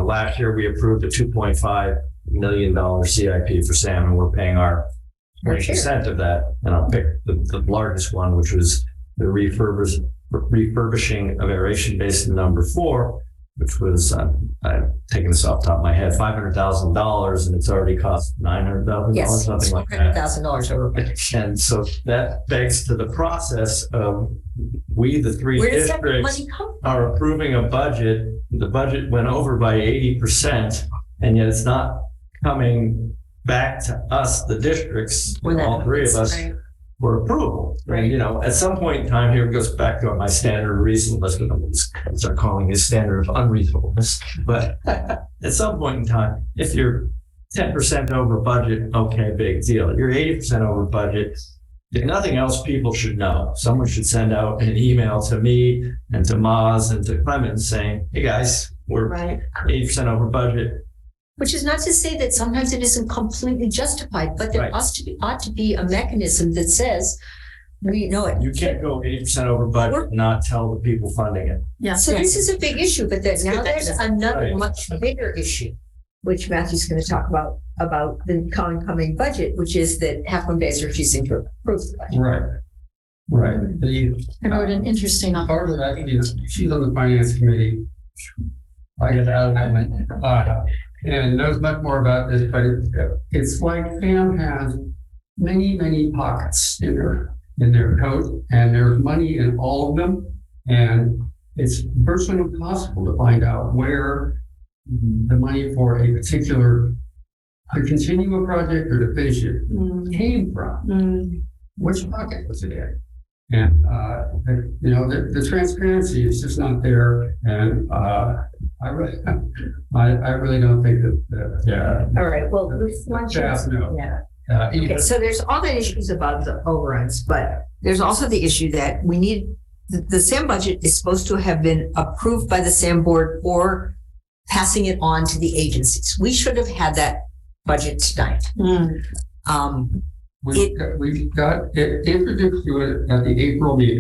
B: last year we approved a $2.5 million CIP for SAM, and we're paying our 20% of that. And I'll pick the largest one, which was the refurbishing of aeration basin number 4, which was, I'm taking this off the top of my head, $500,000, and it's already cost $900,000,
D: Yes,
B: something like that.
D: $400,000 over.
B: And so that begs to the process of we, the three
D: Where does that
B: districts,
D: money come from?
B: are approving a budget. The budget went over by 80%, and yet it's not coming back to us, the districts,
D: When that
B: all three of us,
H: Right.
B: for approval. And, at some point in time, here it goes back to my standard of reasonableness, but I'm going to start calling it standard of unreasonableness. But at some point in time, if you're 10% over budget, okay, big deal. You're 80% over budget. If nothing else, people should know. Someone should send out an email to me and to Maz and to Clemens saying, hey guys, we're 80% over budget.
D: Which is not to say that sometimes it isn't completely justified, but there
B: Right.
D: ought to be a mechanism that says, we know it.
B: You can't go 80% over budget and not tell the people funding it.
A: Yeah.
D: So this is a big issue, but now there's another
B: Right.
D: much bigger issue, which Matthew's going to talk about the coming budget, which is that Half-Moon Bay is refusing to approve the budget.
G: Right.
A: I wrote an interesting op-
G: Part of that, she's on the finance committee. I get out of that, and knows much more about this, but it's like Sam has many pockets in their coat, and there's money in all of them, and it's virtually impossible to find out where the money for a particular, to continue a project or to finish it, came from. Which pocket was it in? And, you know, the transparency is just not there. And I really don't think that,
D: All right, well, this one.
G: staff know.
D: Yeah.
G: Either.
D: Okay, so there's all the issues about the overruns, but there's also the issue that we need, the SAM budget is supposed to have been approved by the SAM board or passing it on to the agencies. We should have had that budget tonight.
G: We got it introduced to it at the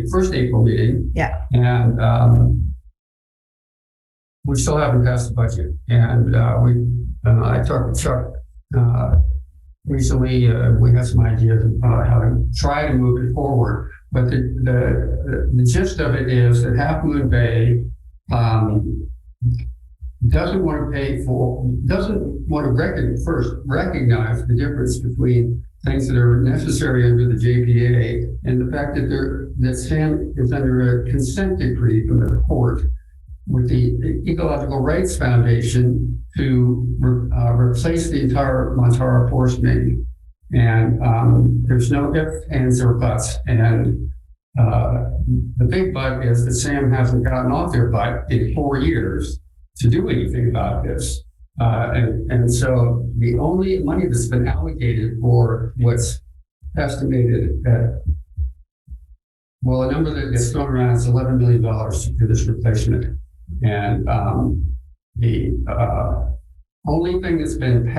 G: first April meeting.
D: Yeah.
G: And we still haven't passed the budget. And I talked to Chuck recently. We have some ideas about how to try to move it forward. But the gist of it is that Half Moon Bay doesn't want to recognize the difference between things that are necessary under the JPA and the fact that SAM is under a consent decree from the court with the Ecological Rights Foundation to replace the entire Montara forest main. And there's no ifs, ands, or buts. And the big but is that SAM hasn't gotten off their butt in 4 years to do anything about this. And so the only money that's been allocated for what's estimated at, well, a number that gets thrown around is $11 million to do this replacement. And the only thing that's been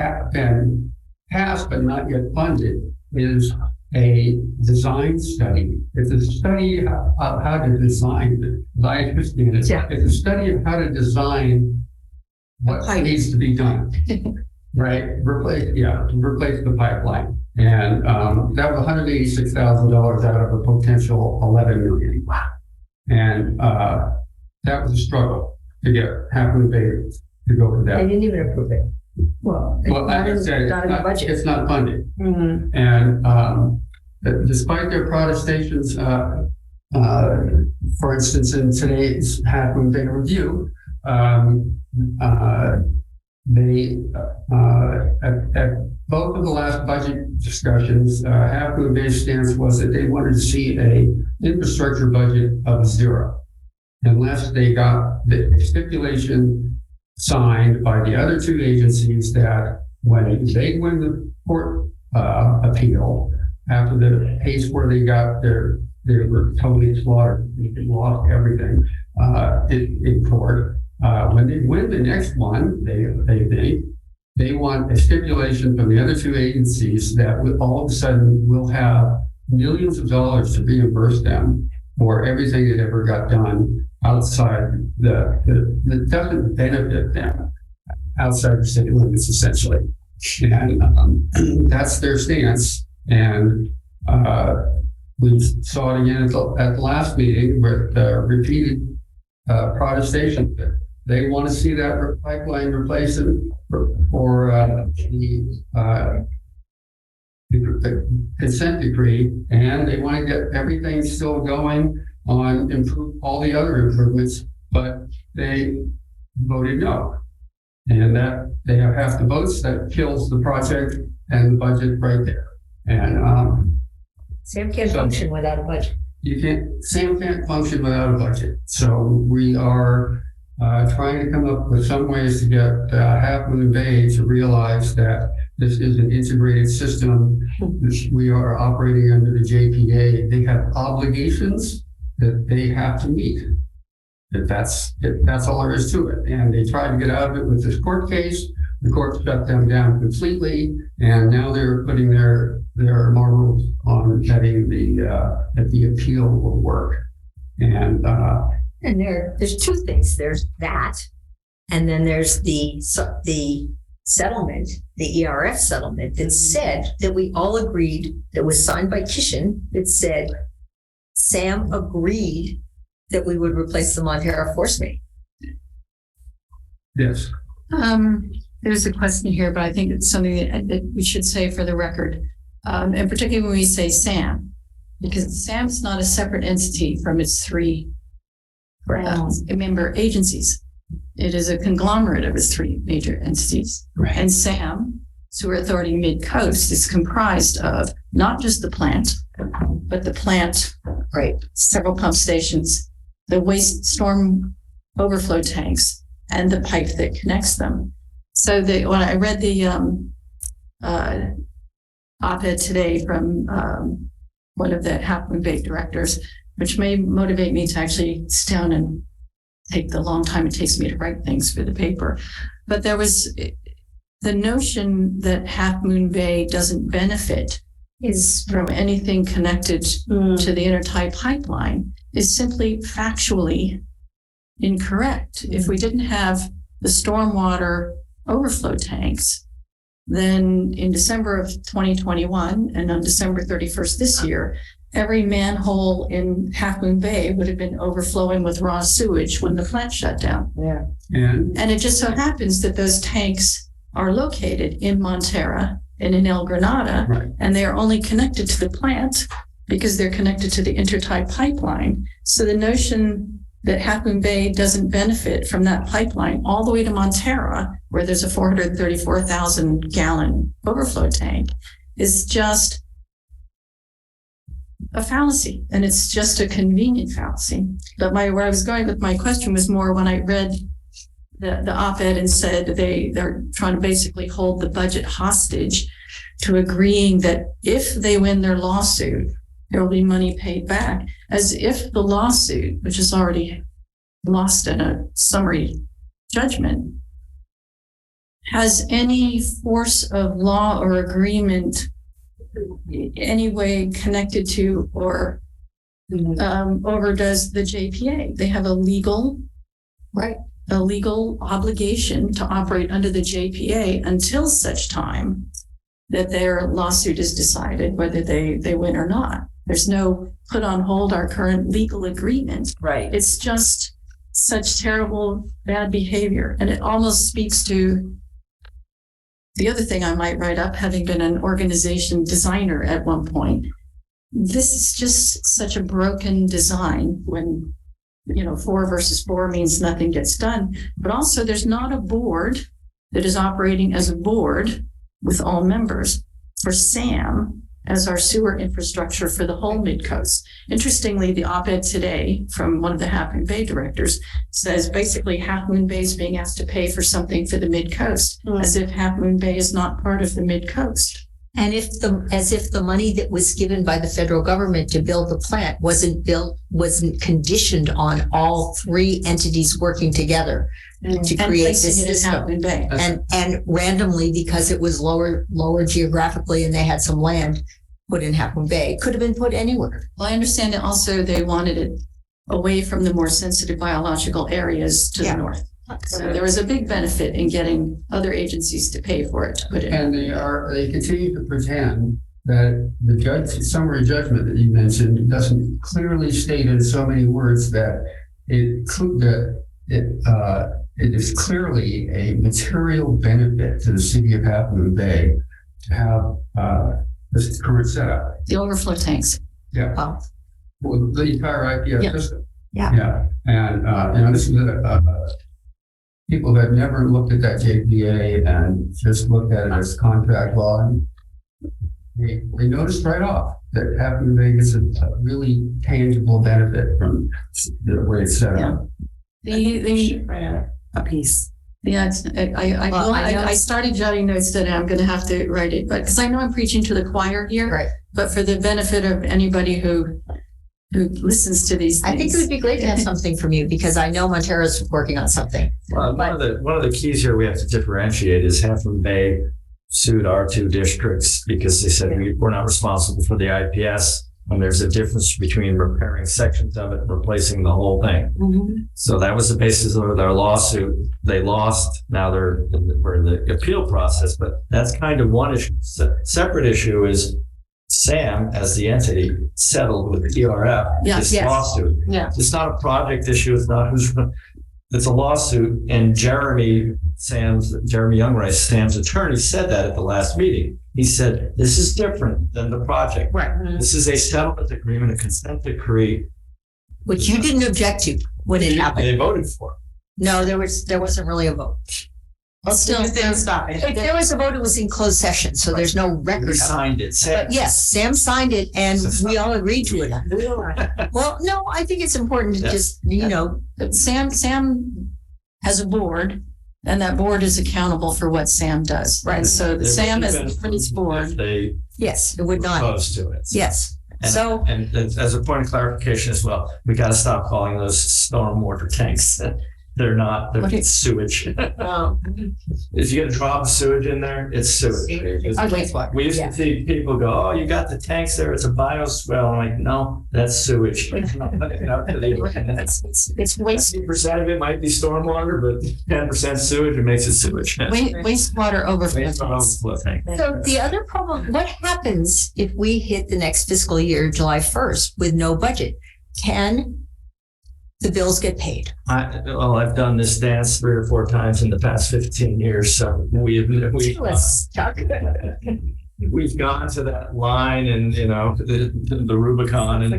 G: passed but not yet funded is a design study. It's a study of how to design, as I understand it.
D: Yeah.
G: It's a study of how to design what needs to be done. Right? Replace the pipeline. And that was $186,000 out of a potential $11 million. Wow. And that was a struggle to get Half Moon Bay to go for that.
D: They didn't even approve it. Well,
G: Like I said,
D: not in the budget.
G: it's not funded.
D: Mhm.
G: And despite their protestations, for instance, in today's Half Moon Bay review, they at both of the last budget discussions, Half Moon Bay's stance was that they wanted to see a infrastructure budget of 0, unless they got the stipulation signed by the other two agencies that when they win the court appeal, after the case where they were totally slaughtered, they lost everything in court. When they win the next one, they want a stipulation from the other two agencies that all of a sudden will have millions of dollars to reimburse them for everything that ever got done outside that doesn't benefit them outside the city limits, essentially. And that's their stance. And we saw it again at the last meeting with repeated protestation. They want to see that pipeline replaced for the consent decree, and they want to get everything still going on all the other improvements, but they voted no. And that they have half the votes, that kills the project and the budget right there. And
D: SAM can't function without a budget.
G: SAM can't function without a budget. So we are trying to come up with some ways to get Half Moon Bay to realize that this is an integrated system. We are operating under the JPA. They have obligations that they have to meet. That's all there is to it. And they tried to get out of it with this court case. The court shut them down completely, and now they're putting their marbles on letting the appeal will work. And
D: there's two things. There's that, and then there's the settlement, the ERF settlement that said that we all agreed, that was signed by Kishin, that said SAM agreed that we would replace the Montara force main.
G: Yes.
A: There's a question here, but I think it's something that we should say for the record, and particularly when we say SAM, because SAM's not a separate entity from its 3 member agencies. It is a conglomerate of its three major entities.
D: Right.
A: And SAM, Sewer Authority Mid-Coast, is comprised of not just the plant, but the plant,
D: Right.
A: several pump stations, the waste storm overflow tanks, and the pipe that connects them. So when I read the op-ed today from one of the Half Moon Bay directors, which may motivate me to actually sit down and take the long time it takes me to write things for the paper. But there was the notion that Half Moon Bay doesn't benefit is from anything connected to the intertie pipeline is simply factually incorrect. If we didn't have the stormwater overflow tanks, then in December of 2021 and on December 31st this year, every manhole in Half Moon Bay would have been overflowing with raw sewage when the plant shut down.
D: Yeah.
G: And
A: it just so happens that those tanks are located in Montera and in El Granada,
G: right.
A: and they are only connected to the plant because they're connected to the intertie pipeline. So the notion that Half Moon Bay doesn't benefit from that pipeline all the way to Montera, where there's a 434,000 gallon overflow tank, is just a fallacy, and it's just a convenient fallacy. But where I was going with my question was more when I read the op-ed and said they're trying to basically hold the budget hostage to agreeing that if they win their lawsuit, there will be money paid back, as if the lawsuit, which is already lost in a summary judgment, has any force of law or agreement any way connected to or overdoes the JPA. They have a legal obligation to operate under the JPA until such time that their lawsuit is decided whether they win or not. There's no put on hold our current legal agreement.
D: Right.
A: It's just such terrible, bad behavior. And it almost speaks to the other thing I might write up, having been an organization designer at one point. This is just such a broken design when, 4 versus 4 means nothing gets done. But also there's not a board that is operating as a board with all members for SAM as our sewer infrastructure for the whole Mid-Coast. Interestingly, the op-ed today from one of the Half Moon Bay directors says basically Half Moon Bay is being asked to pay for something for the Mid-Coast, as if Half Moon Bay is not part of the Mid-Coast.
D: And as if the money that was given by the federal government to build the plant wasn't conditioned on all three entities working together to create this system. And randomly, because it was lower geographically and they had some land put in Half Moon Bay, could have been put anywhere.
A: Well, I understand that also they wanted it away from the more sensitive biological areas to the north. So there was a big benefit in getting other agencies to pay for it to put it.
G: And they continue to pretend that the summary judgment that you mentioned doesn't clearly state in so many words that it is clearly a material benefit to the city of Half Moon Bay to have this current setup.
A: The overflow tanks.
G: Yeah.
D: Wow.
G: Well, the entire IPS system.
D: Yeah.
G: Yeah. And this is people that never looked at that JPA and just looked at it as contract law, and they noticed right off that Half Moon Bay gets a really tangible benefit from the way it's set up.
J: A piece.
A: Yeah, I started jotting notes today. I'm going to have to write it, but because I know I'm preaching to the choir here,
D: Right.
A: But for the benefit of anybody who listens to these things.
D: I think it would be great to have something from you because I know Montera's working on something.
B: Well, one of the keys here we have to differentiate is Half Moon Bay sued our two districts because they said we're not responsible for the IPS. And there's a difference between repairing sections of it and replacing the whole thing.
D: Mm-hmm.
B: So that was the basis of their lawsuit. They lost. Now we're in the appeal process, but that's kind of one issue. Separate issue is SAM as the entity settled with the ERF this lawsuit.
A: Yeah.
B: It's not a project issue. It's not it's a lawsuit. And Jeremy Youngrice, Sam's attorney, said that at the last meeting. He said, this is different than the project.
D: Right.
B: This is a settlement agreement, a consent decree.
D: Which you didn't object to when it happened.
B: They voted for.
D: No, there wasn't really a vote.
A: Well, still,
J: stop it.
D: If there was a vote, it was in closed session, so there's no record.
B: We signed it.
D: But yes, Sam signed it and we all agreed to it. Well, no, I think it's important to just,
A: Sam has a board, and that board is accountable for what Sam does.
D: Right.
A: And so Sam has for its
B: If
A: board.
B: they
D: yes, it would not.
B: propose to it.
D: Yes.
B: And,
D: So
B: and as a point of clarification as well, we got to stop calling those stormwater tanks. They're not,
A: What
B: they're
A: is-
B: sewage.
D: um,
B: If you get a drop of sewage in there, it's sewage.
D: wastewater.
B: We used to see people go, "Oh, you got the tanks there, it's a bioswale." I'm like, no, that's sewage.
D: it's waste
B: 60% of it might be stormwater, but 10% sewage, it makes it sewage.
A: Wastewater overflow
B: Wastewater
A: tanks.
B: overflow tank.
D: So the other problem, what happens if we hit the next fiscal year, July 1st, with no budget? Can the bills get paid?
B: I've done this dance 3 or 4 times in the past 15 years, so we've gone to that line and, the Rubicon and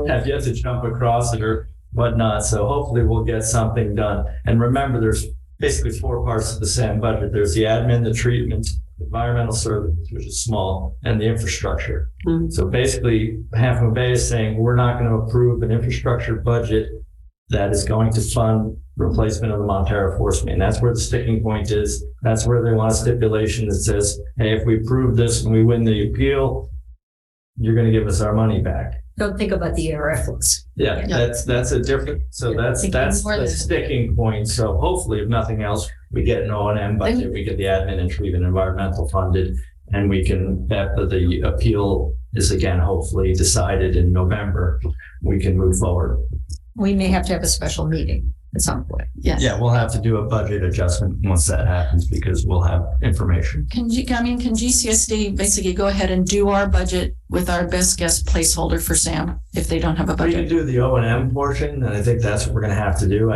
B: have yet to jump across it or whatnot. So hopefully we'll get something done. And remember, there's basically 4 parts of the SAM budget. There's the admin, the treatment, environmental services, which is small, and the infrastructure. So basically, Half Bay is saying we're not going to approve an infrastructure budget that is going to fund replacement of the Montero force main. That's where the sticking point is. That's where they want a stipulation that says, hey, if we prove this and we win the appeal, you're going to give us our money back.
D: Don't think about the ARF ones.
B: Yeah, that's a different, so that's the sticking point. So hopefully, if nothing else, we get an O&M budget, we get the admin and treatment environmental funded, and we can, after the appeal is again, hopefully decided in November, we can move forward.
D: We may have to have a special meeting at some point.
A: Yes.
B: Yeah, we'll have to do a budget adjustment once that happens because we'll have information.
A: Can GCSD basically go ahead and do our budget with our best guess placeholder for Sam if they don't have a
B: We can
A: budget?
B: do the O&M portion, and I think that's what we're gonna have to do.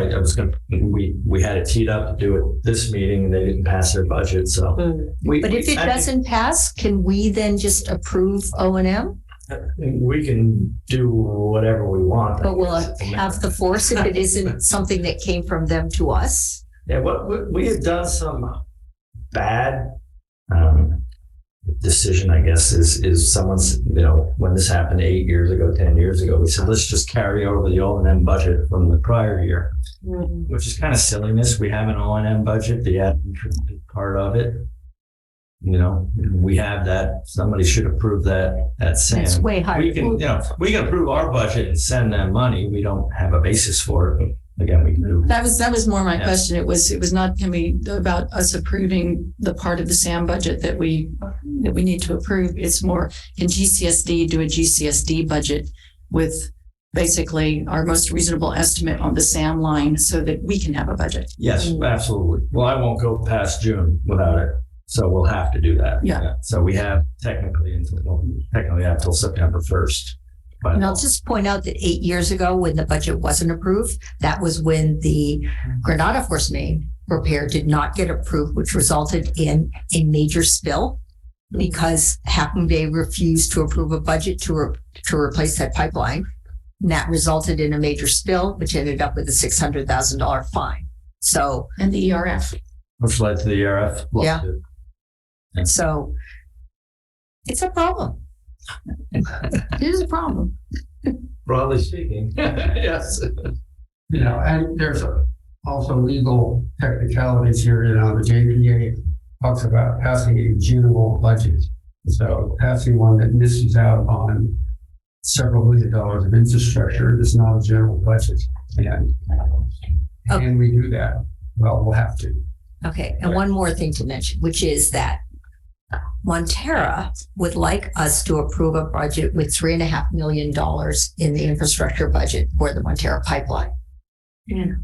B: We had it teed up to do it this meeting, and they didn't pass their budget, so.
D: But if it doesn't pass, can we then just approve O&M?
B: We can do whatever we want.
D: But will it have the force if it isn't something that came from them to us?
B: Yeah, we have done some bad decision, I guess, is someone's, when this happened 8 years ago, 10 years ago, we said, let's just carry over the O&M budget from the prior year, which is kind of silliness. We have an O&M budget, the admin part of it. We have that. Somebody should approve that at SAM.
D: It's way higher.
B: We can approve our budget and send them money. We don't have a basis for it. Again, we can do.
A: That was more my
B: Yeah.
A: question. It was not going to be about us approving the part of the SAM budget that we need to approve. It's more, can GCSD do a GCSD budget with basically our most reasonable estimate on the SAM line so that we can have a budget?
B: Yes, absolutely. Well, I won't go past June without it. So we'll have to do that.
A: Yeah.
B: So we have technically until September 1st. But
D: And I'll just point out that 8 years ago, when the budget wasn't approved, that was when the Granada force main repair did not get approved, which resulted in a major spill because Half Moon Bay refused to approve a budget to replace that pipeline. And that resulted in a major spill, which ended up with a $600,000 fine. So,
A: And the ERF.
B: which led to the ERF lawsuit.
D: so it's a problem.
A: It is a problem.
B: Broadly speaking, yes.
G: And there's also legal technicalities here. The JPA talks about passing a general budget. So passing one that misses out on several $1 million of infrastructure is not a general budget. And can we do that? Well, we'll have to.
D: Okay, and one more thing to mention, which is that Montero would like us to approve a budget with $3.5 million in the infrastructure budget for the Montero pipeline.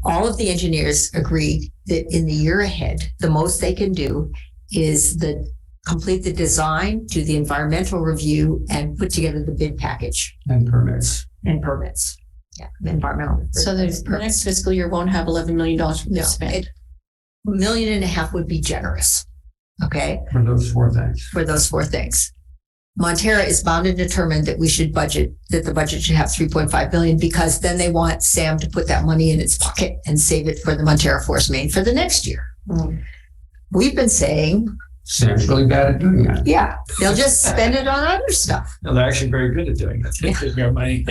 D: All of the engineers agreed that in the year ahead, the most they can do is complete the design, do the environmental review, and put together the bid package
G: And permits.
D: and permits. Yeah, environmental.
A: So the next fiscal year won't have $11 million to spend.
D: $1.5 million would be generous. Okay,
G: For those 4 things.
D: for those 4 things. Montera is bound and determined that the budget should have 3.5 billion, because then they want Sam to put that money in its pocket and save it for the Montera Force Main for the next year. We've been saying,
G: Sam's really bad at doing that.
D: yeah, they'll just spend it on other stuff.
B: No, they're actually very good at doing that. They take our money.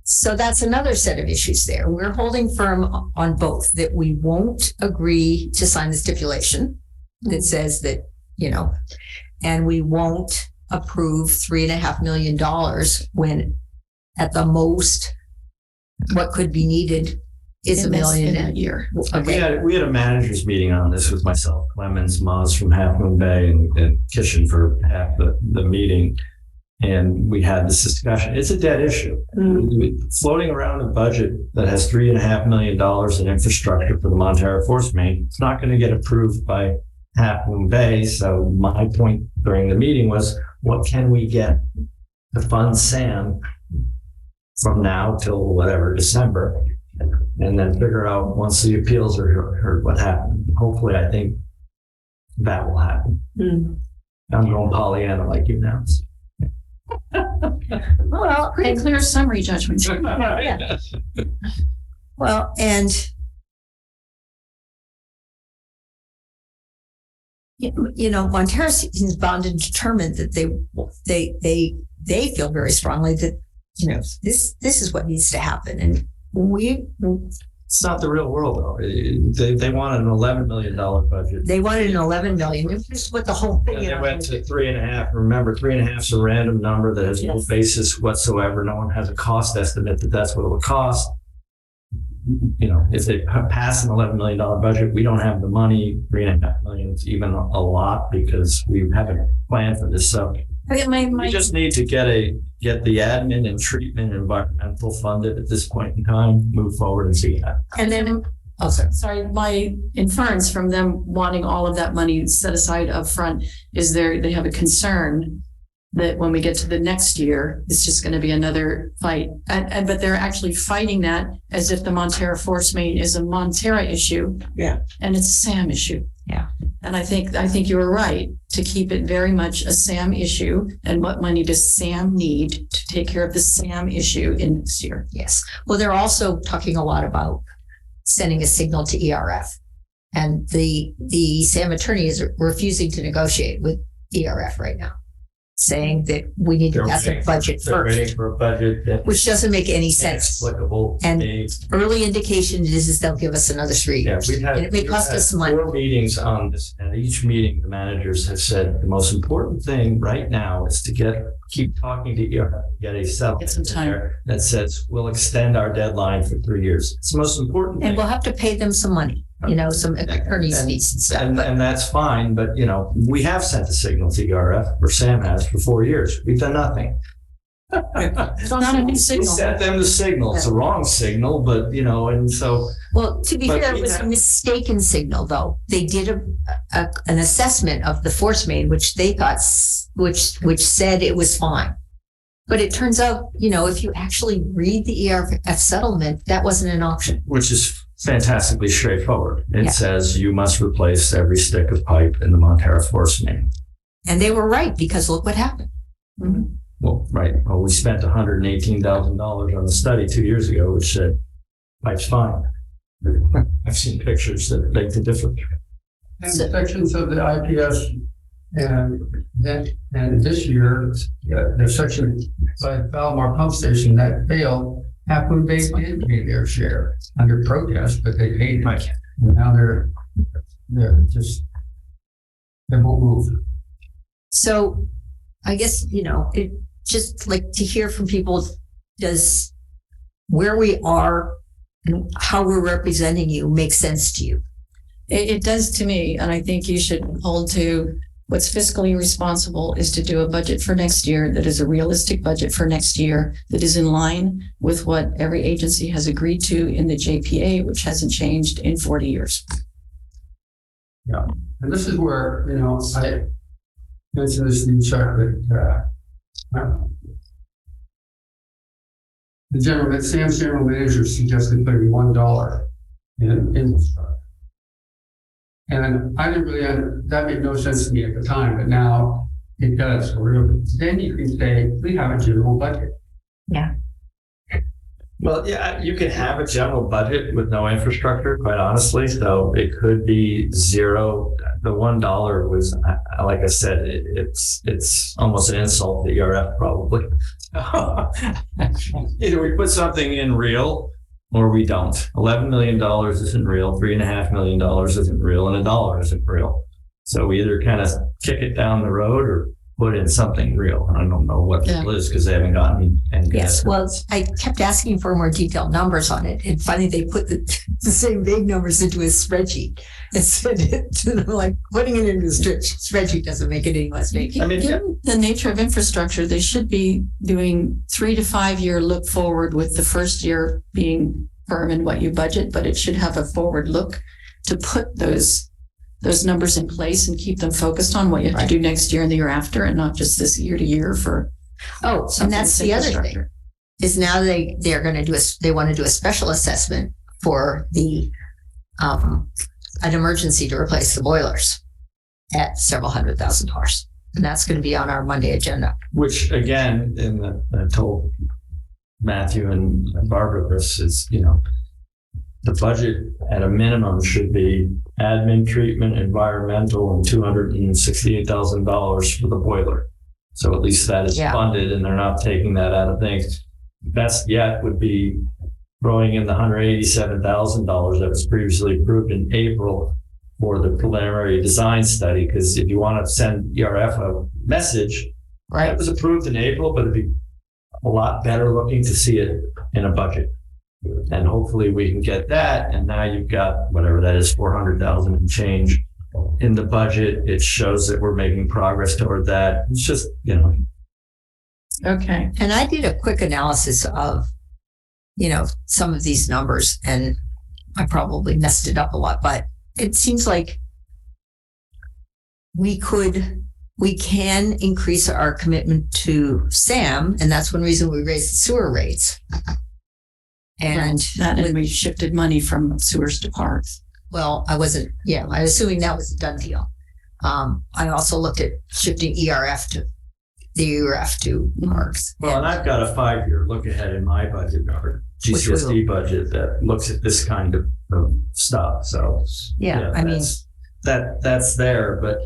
D: So that's another set of issues there. We're holding firm on both, that we won't agree to sign the stipulation that says that, and we won't approve $3.5 million when at the most what could be needed is $1 million
A: in a year.
D: Okay.
B: We had a managers meeting on this with myself, Clemens, Moz from Half Moon Bay, and Kishin for half the meeting. And we had this discussion. It's a dead issue. Floating around a budget that has $3.5 million in infrastructure for the Montera Force Main, it's not going to get approved by Half Moon Bay. So my point during the meeting was, what can we get to fund Sam from now till whatever, December, and then figure out once the appeals are heard what happened. Hopefully, I think that will happen. I'm going Pollyanna like you now.
A: Well, pretty clear summary judgment.
D: Yeah. Well, and Montera is bound and determined that they feel very strongly that this is what needs to happen, and
B: it's not the real world though. They wanted an $11 million budget.
D: They wanted an $11 million. It was what the whole thing.
B: And they went to 3.5. Remember, 3.5 is a random number that has no basis whatsoever. No one has a cost estimate that's what it would cost. If they pass an $11 million budget, we don't have the money. $3.5 million is even a lot because we haven't planned for this. So we just need to get the admin and treatment and environmental funded at this point in time, move forward and see that.
A: And then, sorry, my inference from them wanting all of that money set aside up front is they have a concern that when we get to the next year, it's just going to be another fight. But they're actually fighting that as if the Montera Force Main is a Montera issue.
J: Yeah.
A: And it's a SAM issue.
D: Yeah.
A: And I think you were right to keep it very much a SAM issue. And what money does SAM need to take care of the SAM issue in next year?
D: Yes. Well, they're also talking a lot about sending a signal to ERF. And the SAM attorney is refusing to negotiate with ERF right now, saying that we need to pass a budget
B: They're
D: first,
B: waiting for a budget
D: which doesn't make any sense.
B: Inexplicable.
D: And early indication is they'll give us another 3 years.
B: We've
D: And it may cost us some money.
B: 4 meetings on this, and each meeting the managers have said the most important thing right now is to keep talking to ERF, get a settlement
A: Get some time.
B: there that says we'll extend our deadline for 3 years. It's the most important thing.
D: And we'll have to pay them some money, some attorney's fees and stuff.
B: And that's fine, but we have sent a signal to ERF, or Sam has, for 4 years. We've done nothing.
A: It's not a new
B: We
A: signal.
B: sent them the signal. It's the wrong signel, but and so.
D: Well, to be
B: But
D: fair,
B: we
D: it was a
B: have-
D: mistaken signal, though. They did an assessment of the force main, which they thought, which said it was fine. But it turns out, if you actually read the ERF settlement, that wasn't an option.
B: Which is fantastically straightforward. It
D: Yeah.
B: says you must replace every stick of pipe in the Montera Force Main.
D: And they were right, because look what happened.
B: Well, right. Well, we spent $118,000 on the study 2 years ago, which said pipe's fine. I've seen pictures that make the difference.
G: And sections of the IPS and this year, there's section by Palomar Pump Station that failed. Half Moon Bay did pay their share under protest, but they paid it. And now they're they won't move.
D: So I guess, it just like to hear from people, does where we are and how we're representing you make sense to you?
A: It does to me, and I think you should hold to what's fiscally responsible is to do a budget for next year that is a realistic budget for next year that is in line with what every agency has agreed to in the JPA, which hasn't changed in 40 years.
G: Yeah, and this is where, I mentioned this in the chart that Sam's general manager suggested putting $1 in infrastructure. And I didn't really, that made no sense to me at the time, but now It does, really. Then you can say, we have a general budget.
B: Well, yeah, you can have a general budget with no infrastructure, quite honestly. So it could be zero. The $1 was, like I said, it's almost an insult to ERF probably. Either we put something in real or we don't. $11 million isn't real. $3.5 million isn't real, and a dollar isn't real. So we either kind of kick it down the road or put in something real. I don't know what it is because they haven't gotten any.
D: Yes, well, I kept asking for more detailed numbers on it, and finally they put the same big numbers into a spreadsheet and sent it to them. Like, putting it into a spreadsheet doesn't make it any less big.
B: I mean,
A: Given the nature of infrastructure, they should be doing 3 to 5 year look forward, with the first year being firm in what you budget, but it should have a forward look to put those numbers in place and keep them focused on what you have to do next year and the year after, and not just this year to year for.
D: And that's the other thing, is now they're going to they want to do a special assessment for the an emergency to replace the boilers at several $100,000, and that's going to be on our Monday agenda.
B: Which again, I told Matthew and Barbara this is, the budget at a minimum should be admin, treatment, environmental, and $268,000 for the boiler. So at least that is funded, and they're not taking that out of things. Best yet would be throwing in the $187,000 that was previously approved in April for the preliminary design study. Because if you want to send ERF a message, that was approved in April, but it'd be a lot better looking to see it in a budget. And hopefully we can get that. And now you've got whatever that is, 400,000 and change in the budget. It shows that we're making progress toward that. It's just,
A: Okay.
D: And I did a quick analysis of, some of these numbers, and I probably messed it up a lot, but it seems like we can increase our commitment to SAM. And that's one reason we raised the sewer rates. And
A: we shifted money from sewers to parks.
D: Well, I'm assuming that was a done deal. I also looked at shifting ERF to parks.
B: Well, and I've got a 5-year look ahead in my budget, our GCSD budget, that looks at this kind of stuff. So that's there, but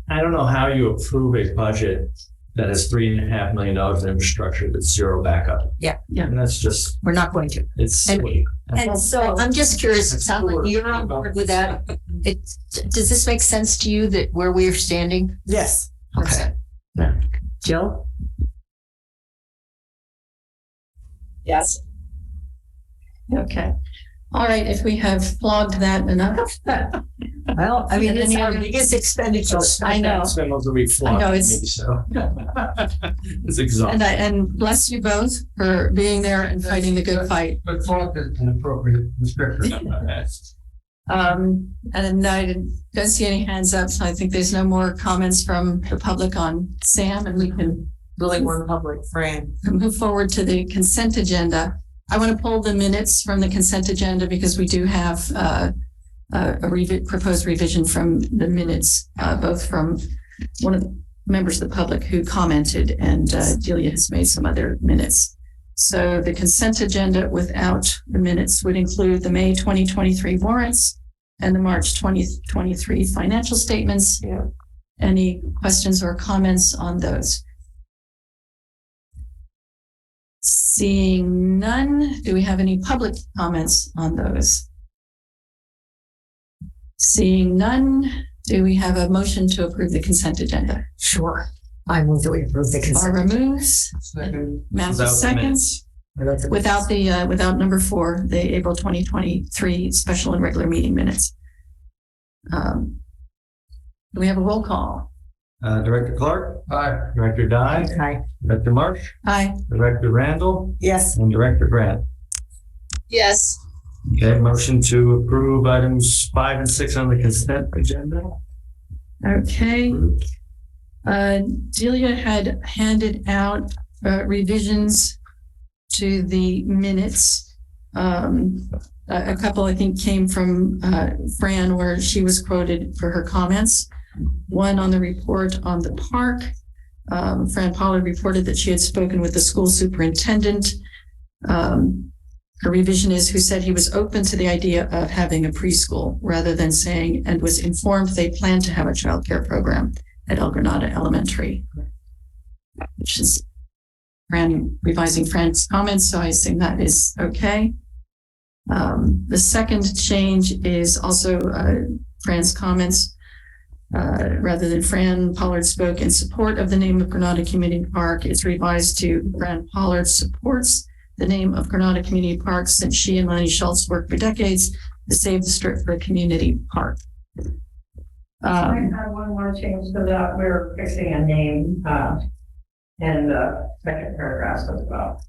B: I don't know how you approve a budget that has $3.5 million in infrastructure that's zero backup.
D: Yeah.
B: And that's just,
D: we're not going to.
B: It's
D: And so I'm just curious, it sounds like you're on board with that. Does this make sense to you, that where we are standing?
J: Yes.
D: Okay. Jill?
C: Yes.
A: Okay. All right. If we have flogged that enough.
D: Well, I mean,
A: And
D: it's
A: any
D: our
A: other-
D: biggest expenditure.
A: I know.
B: Spend most of the week flying.
A: I know, it's-
B: me, so it's exhausting.
A: And bless you both for being there and fighting the good fight.
G: But thought is an appropriate description.
A: And I don't see any hands up, so I think there's no more comments from the public on SAM, and we can
J: Really one public frame.
A: move forward to the consent agenda. I want to pull the minutes from the consent agenda because we do have a proposed revision from the minutes, both from one of the members of the public who commented, and Delia has made some other minutes. So the consent agenda without the minutes would include the May 2023 warrants and the March 2023 financial statements. Any questions or comments on those? Seeing none, do we have any public comments on those? Seeing none, do we have a motion to approve the consent agenda?
D: Sure. I move that we approve the consent.
A: Barbara moves. Matthew seconds. Without number 4, the April 2023 special and regular meeting minutes. Do we have a roll call?
B: Director Clark?
G: Aye.
B: Director Dye?
D: Aye.
B: Director Marsh?
A: Aye.
B: Director Randall?
J: Yes.
B: And Director Grant?
C: Yes.
B: Okay, motion to approve items 5 and 6 on the consent agenda.
A: Okay. Delia had handed out revisions to the minutes. A couple, I think, came from Fran, where she was quoted for her comments. One on the report on the park. Fran Pollard reported that she had spoken with the school superintendent. Her revision is who said he was open to the idea of having a preschool rather than saying, and was informed they plan to have a childcare program at El Granada Elementary, which is revising Fran's comments. So I assume that is okay. The second change is also Fran's comments. Rather than Fran Pollard spoke in support of the name of Granada Community Park, it's revised to Fran Pollard supports the name of Granada Community Park since she and Lenny Schultz worked for decades to save the strip for a community park.
K: I have one more change to that. We're fixing a name, in the second paragraph as well.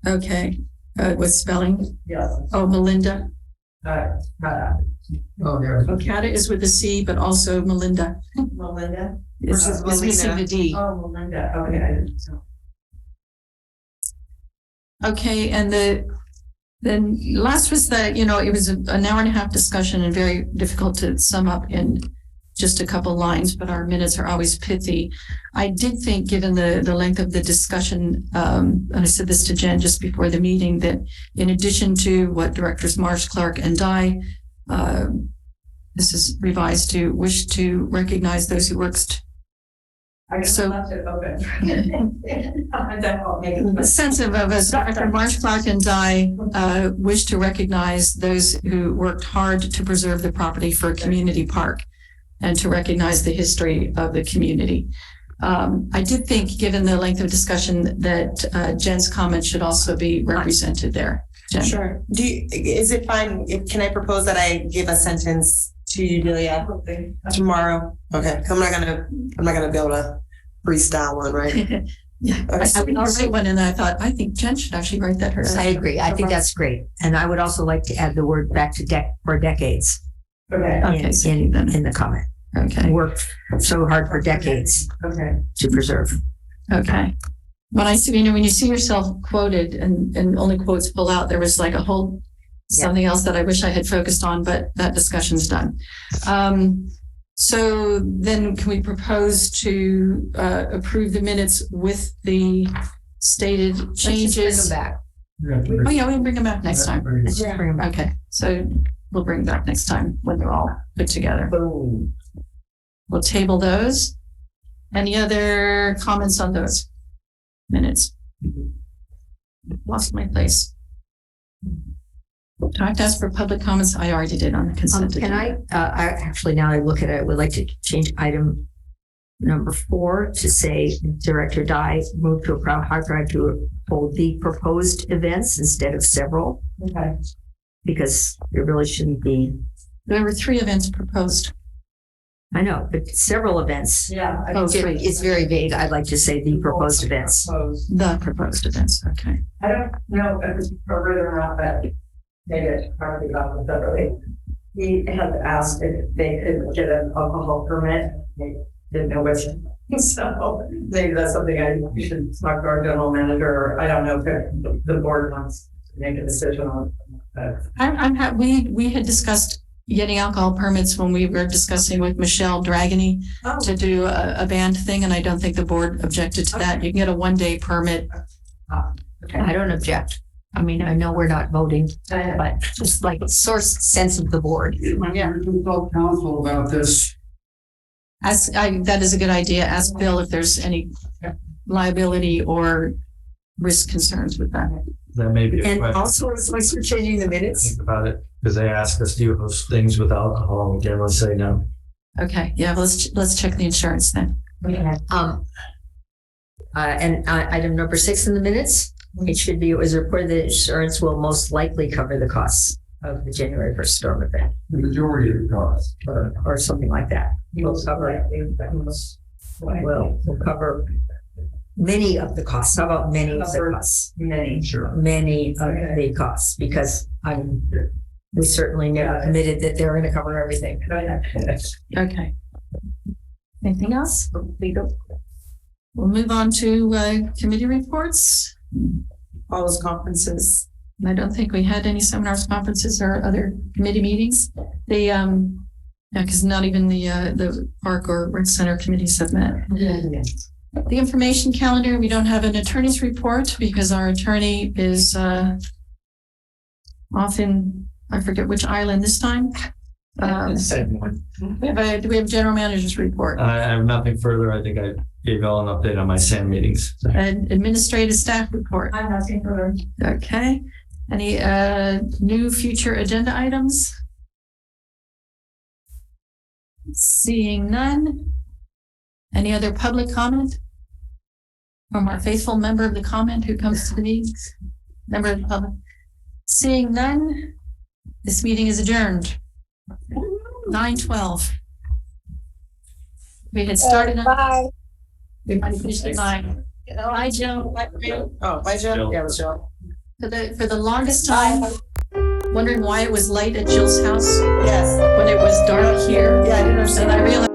A: Okay, with spelling?
K: Yes.
A: Oh, Melinda.
G: Oh, yeah.
A: Okada is with a C, but also Melinda.
K: Melinda?
A: Is missing the D.
K: Oh, Melinda, okay.
A: Okay, and then last was that, it was an hour and a half discussion and very difficult to sum up in just a couple lines, but our minutes are always pithy. I did think, given the length of the discussion, and I said this to Jen just before the meeting, that in addition to what Directors Marsh, Clark, and Dye, this is revised to wish to recognize those who worked. So
K: left it open. That won't make it.
A: the sense of us, Dr. Marsh, Clark, and Dye wish to recognize those who worked hard to preserve the property for a community park and to recognize the history of the community. I did think, given the length of discussion, that Jen's comment should also be represented there. Jen.
J: Sure. Is it fine? Can I propose that I give a sentence to you, Delia, tomorrow? Okay. I'm not gonna be able to freestyle one, right?
A: Yeah, I would write one, and I thought, I think Jen should actually write that herself.
D: I agree. I think that's great. And I would also like to add the word back to for decades
K: Okay.
A: Okay, so
D: in the comment.
A: Okay.
D: Worked so hard for decades
K: Okay.
D: to preserve.
A: Okay. When I see, when you see yourself quoted and only quotes pull out, there was like a whole something else that I wish I had focused on, but that discussion's done. So then can we propose to approve the minutes with the stated changes?
D: Back.
A: Oh yeah, we can bring them back next time.
D: Let's just bring them back.
A: Okay, so we'll bring them back next time when they're all put together.
D: Boom.
A: We'll table those. Any other comments on those minutes? Lost my place. Do I have to ask for public comments? I already did on the consent
D: Can
A: agenda.
D: I actually, now I look at it, I would like to change item number 4 to say Director Dye moved to a hard drive to hold the proposed events instead of several.
K: Okay.
D: Because there really shouldn't be,
A: There were 3 events proposed.
D: I know, but several events.
K: Yeah. I
A: Oh,
K: think
A: three.
D: It's very vague. I'd like to say the proposed events.
K: Proposed.
A: The proposed events, okay.
K: I don't know if it's appropriate or not, but maybe I should probably about it separately. He had asked if they could get an alcohol permit. They didn't know which. So maybe that's something we should talk to our general manager, or I don't know if the board wants to make a decision on.
A: We had discussed getting alcohol permits when we were discussing with Michelle Dragony to do a band thing, and I don't think the board objected to that. You can get a 1-day permit.
D: I don't object. I mean, I know we're not voting, but just like a source sense of the board.
G: Yeah. We can consult council about this.
A: That is a good idea. Ask Bill if there's any liability or risk concerns with that.
B: That may be a
D: And
B: question.
D: also, it's like we're changing the minutes.
B: Think about it, because they ask us, do you host things with alcohol? And generally say no.
A: Okay, yeah, let's check the insurance then.
D: And item number 6 in the minutes, it was reported that insurance will most likely cover the costs of the January 1st storm event,
G: The majority of the cost.
D: or something like that. We'll cover many of the costs. How about many of the costs?
K: Many.
G: Sure.
D: Many of the costs, because we certainly never committed that they're going to cover everything.
A: Okay. Anything else? We'll move on to committee reports.
J: All those conferences.
A: I don't think we had any seminars, conferences, or other committee meetings. Yeah, because not even the park or rec center committees have met. The information calendar, we don't have an attorney's report because our attorney is off in, I forget which island this time.
B: Same one.
A: Do we have general manager's report?
B: I have nothing further. I think I gave you all an update on my SAM meetings.
A: And administrative staff report.
F: I'm asking for them.
A: Okay. Any new future agenda items? Seeing none. Any other public comment from our faithful member of the comment who comes to the meetings? Member of the public. Seeing none, this meeting is adjourned. 9:12. We had started.
F: Bye.
A: We might have finished at 9. Bye, Joe.
J: Oh, bye, Joe. Yeah, it was Joe.
A: For the longest time, wondering why it was light at Jill's house
J: Yes.
A: when it was dark here.
J: Yeah, I didn't understand.
A: And I realized